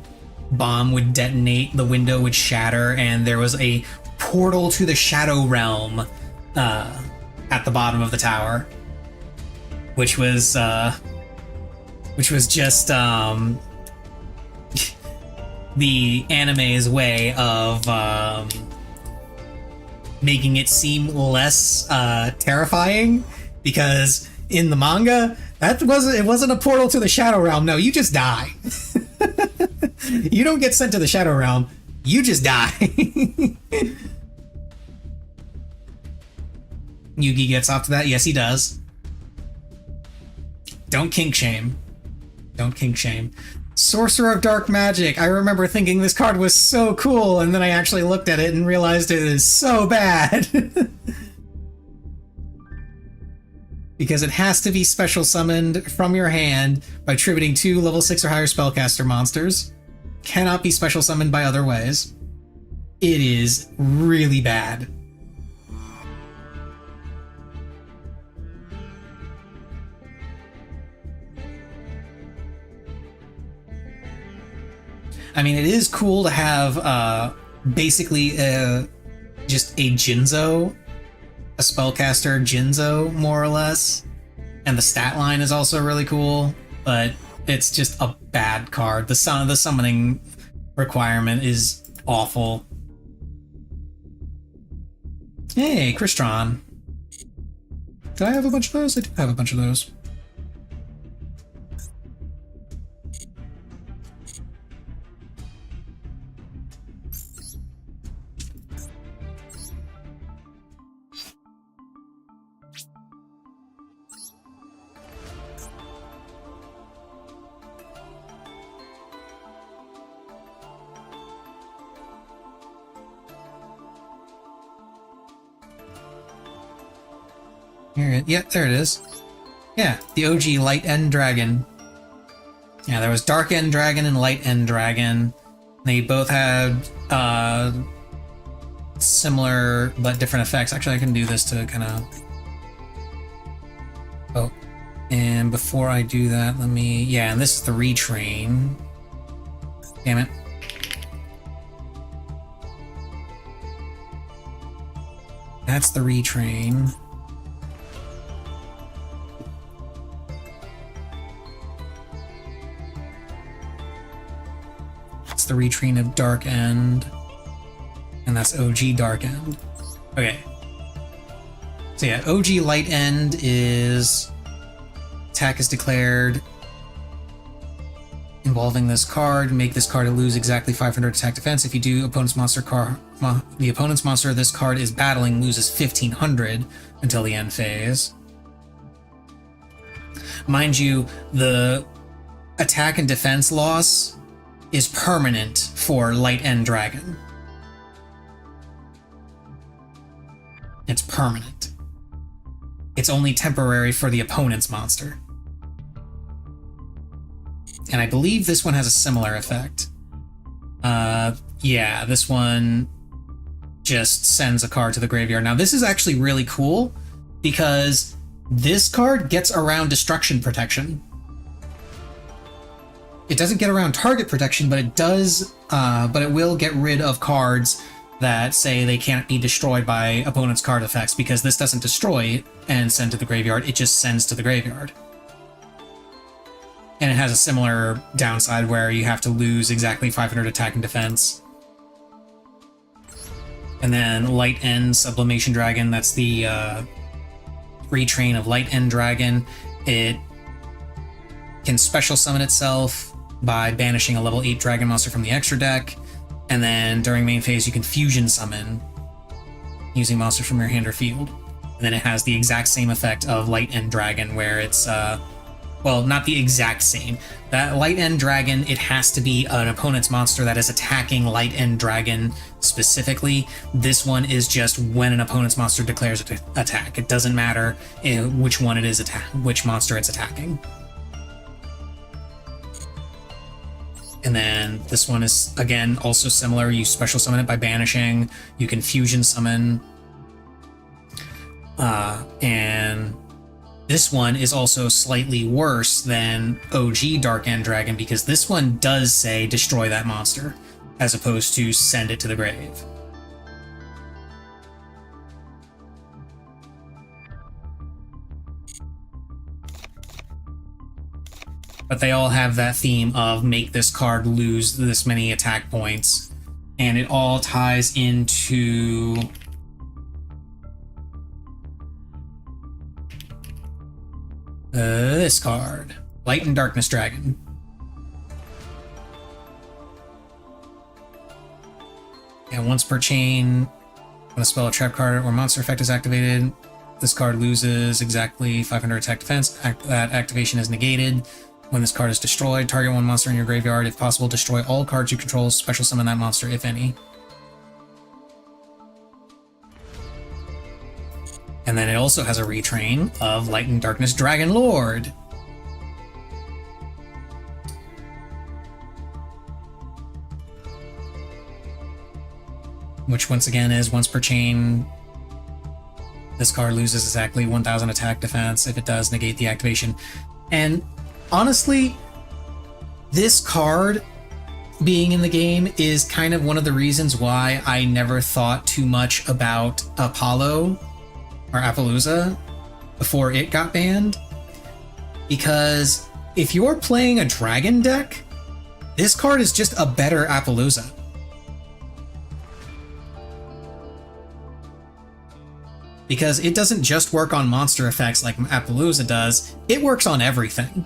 Speaker 1: bomb would detonate, the window would shatter, and there was a portal to the Shadow Realm at the bottom of the tower, which was just the anime's way of making it seem less terrifying, because in the manga it wasn't a portal to the Shadow Realm. No, you just die. You don't get sent to the Shadow Realm, you just die. Yugi gets off to that. Yes, he does. Don't kink shame. Don't kink shame. Sorcerer of Dark Magic. I remember thinking this card was so cool, and then I actually looked at it and realized it is so bad. Because it has to be special summoned from your hand by tributing 2 level 6 or higher spellcaster monsters. Cannot be special summoned by other ways. It is really bad. I mean, it is cool to have basically just a Jinzo, a spellcaster Jinzo, more or less. And the stat line is also really cool, but it's just a bad card. The summoning requirement is awful. Hey, Crystron. Did I have a bunch of those? I do have a bunch of those. Yeah, there it is. Yeah, the OG Light End Dragon. Yeah, there was Dark End Dragon and Light End Dragon. They both had similar but different effects. Actually, I can do this to kind of... Oh, and before I do that, let me... Yeah, and this is the retrain. Damn it. That's the retrain. That's the retrain of Dark End. And that's OG Dark End. Okay. So yeah, OG Light End is... Attack is declared involving this card. Make this card lose exactly 500 attack defense. If you do, the opponent's monster this card is battling loses 1500 until the end phase. Mind you, the attack and defense loss is permanent for Light End Dragon. It's permanent. It's only temporary for the opponent's monster. And I believe this one has a similar effect. Yeah, this one just sends a card to the graveyard. Now, this is actually really cool because this card gets around destruction protection. It doesn't get around target protection, but it does, but it will get rid of cards that say they can't be destroyed by opponent's card effects, because this doesn't destroy and send to the graveyard, it just sends to the graveyard. And it has a similar downside where you have to lose exactly 500 attack and defense. And then Light End Sublimation Dragon, that's the retrain of Light End Dragon. It can special summon itself by banishing a level 8 dragon monster from the extra deck. And then during main phase, you can fusion summon using monsters from your hand or field. And then it has the exact same effect of Light End Dragon, where it's, well, not the exact same. That Light End Dragon, it has to be an opponent's monster that is attacking Light End Dragon specifically. This one is just when an opponent's monster declares an attack. It doesn't matter which one it is, which monster it's attacking. And then this one is, again, also similar. You special summon it by banishing. You can fusion summon. And this one is also slightly worse than OG Dark End Dragon, because this one does say destroy that monster, as opposed to send it to the grave. But they all have that theme of make this card lose this many attack points. And it all ties into this card, Light and Darkness Dragon. And once per chain, when a spell, a trap card, or monster effect is activated, this card loses exactly 500 attack defense. That activation is negated. When this card is destroyed, target one monster in your graveyard. If possible, destroy all cards you control. Special summon that monster, if any. And then it also has a retrain of Light and Darkness Dragon Lord. Which once again is once per chain. This card loses exactly 1000 attack defense. If it does, negate the activation. And honestly, this card being in the game is kind of one of the reasons why I never thought too much about Apollo or Appaloosa before it got banned. Because if you're playing a dragon deck, this card is just a better Appaloosa. Because it doesn't just work on monster effects like Appaloosa does, it works on everything.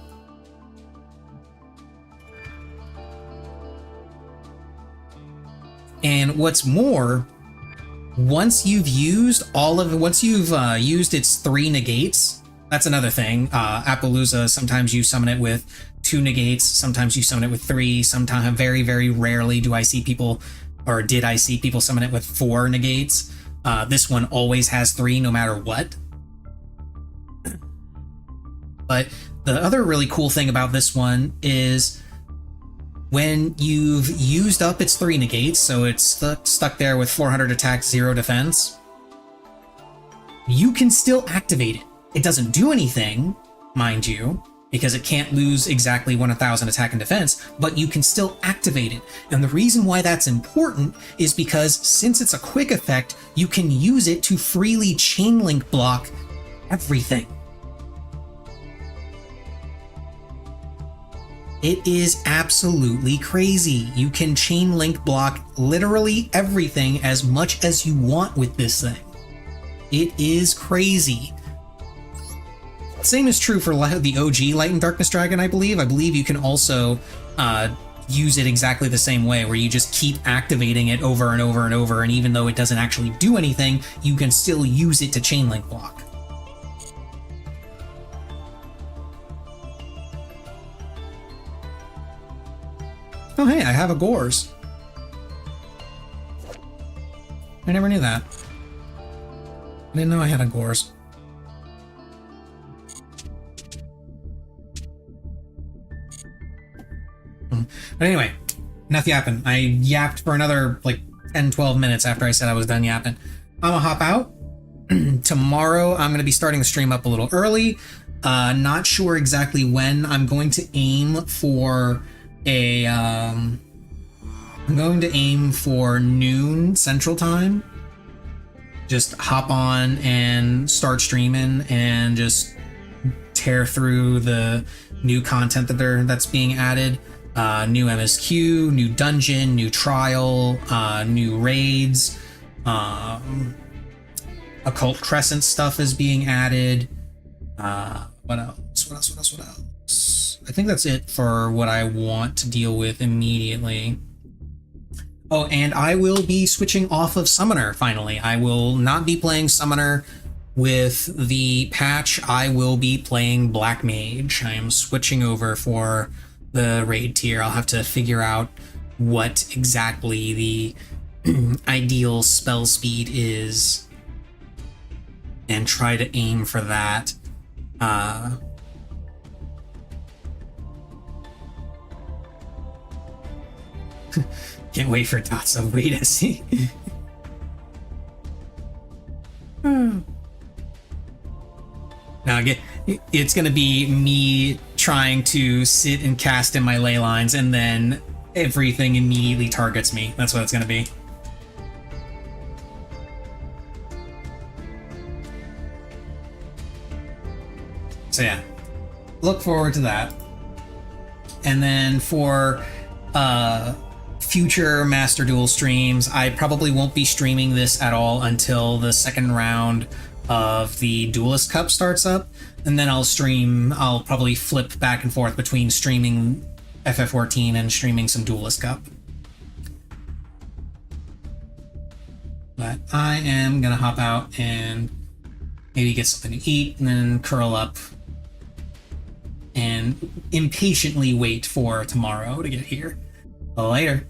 Speaker 1: And what's more, once you've used used its 3 negates, that's another thing. Appaloosa, sometimes you summon it with 2 negates, sometimes you summon it with 3, sometimes very, very rarely did I see people summon it with 4 negates. This one always has 3 no matter what. But the other really cool thing about this one is when you've used up its 3 negates, so it's stuck there with 400 attack, 0 defense, you can still activate it. It doesn't do anything, mind you, because it can't lose exactly 1,000 attack and defense, but you can still activate it. And the reason why that's important is because since it's a quick effect, you can use it to freely chain link block everything. It is absolutely crazy. You can chain link block literally everything as much as you want with this thing. It is crazy. Same is true for the OG Light and Darkness Dragon, I believe. I believe you can also use it exactly the same way, where you just keep activating it over and over and over, and even though it doesn't actually do anything, you can still use it to chain link block. Oh hey, I have a Gores. I never knew that. I didn't know I had a Gores. But anyway, enough yapping. I yapped for another like 10-12 minutes after I said I was done yapping. I'm gonna hop out. Tomorrow I'm gonna be starting the stream up a little early. Not sure exactly when. I'm going to aim for a I'm going to aim for noon Central Time. Just hop on and start streaming and just tear through the new content that's being added. New MSQ, new dungeon, new trial, new raids, Occult Crescent stuff is being added. What else? I think that's it for what I want to deal with immediately. Oh, and I will be switching off of Summoner, finally. I will not be playing Summoner with the patch. I will be playing Black Mage. I am switching over for the raid tier. I'll have to figure out what exactly the ideal spell speed is and try to aim for that. Can't wait for Dots of Wait to see. Now it's gonna be me trying to sit and cast in my ley lines, and then everything immediately targets me. That's what it's gonna be. So yeah, look forward to that. And then for future Master Duel streams, I probably won't be streaming this at all until the second round of the Duelist Cup starts up, and then I'll probably flip back and forth between streaming FF14 and streaming some Duelist Cup. But I am gonna hop out and maybe get something to eat and then curl up and impatiently wait for tomorrow to get here. Later.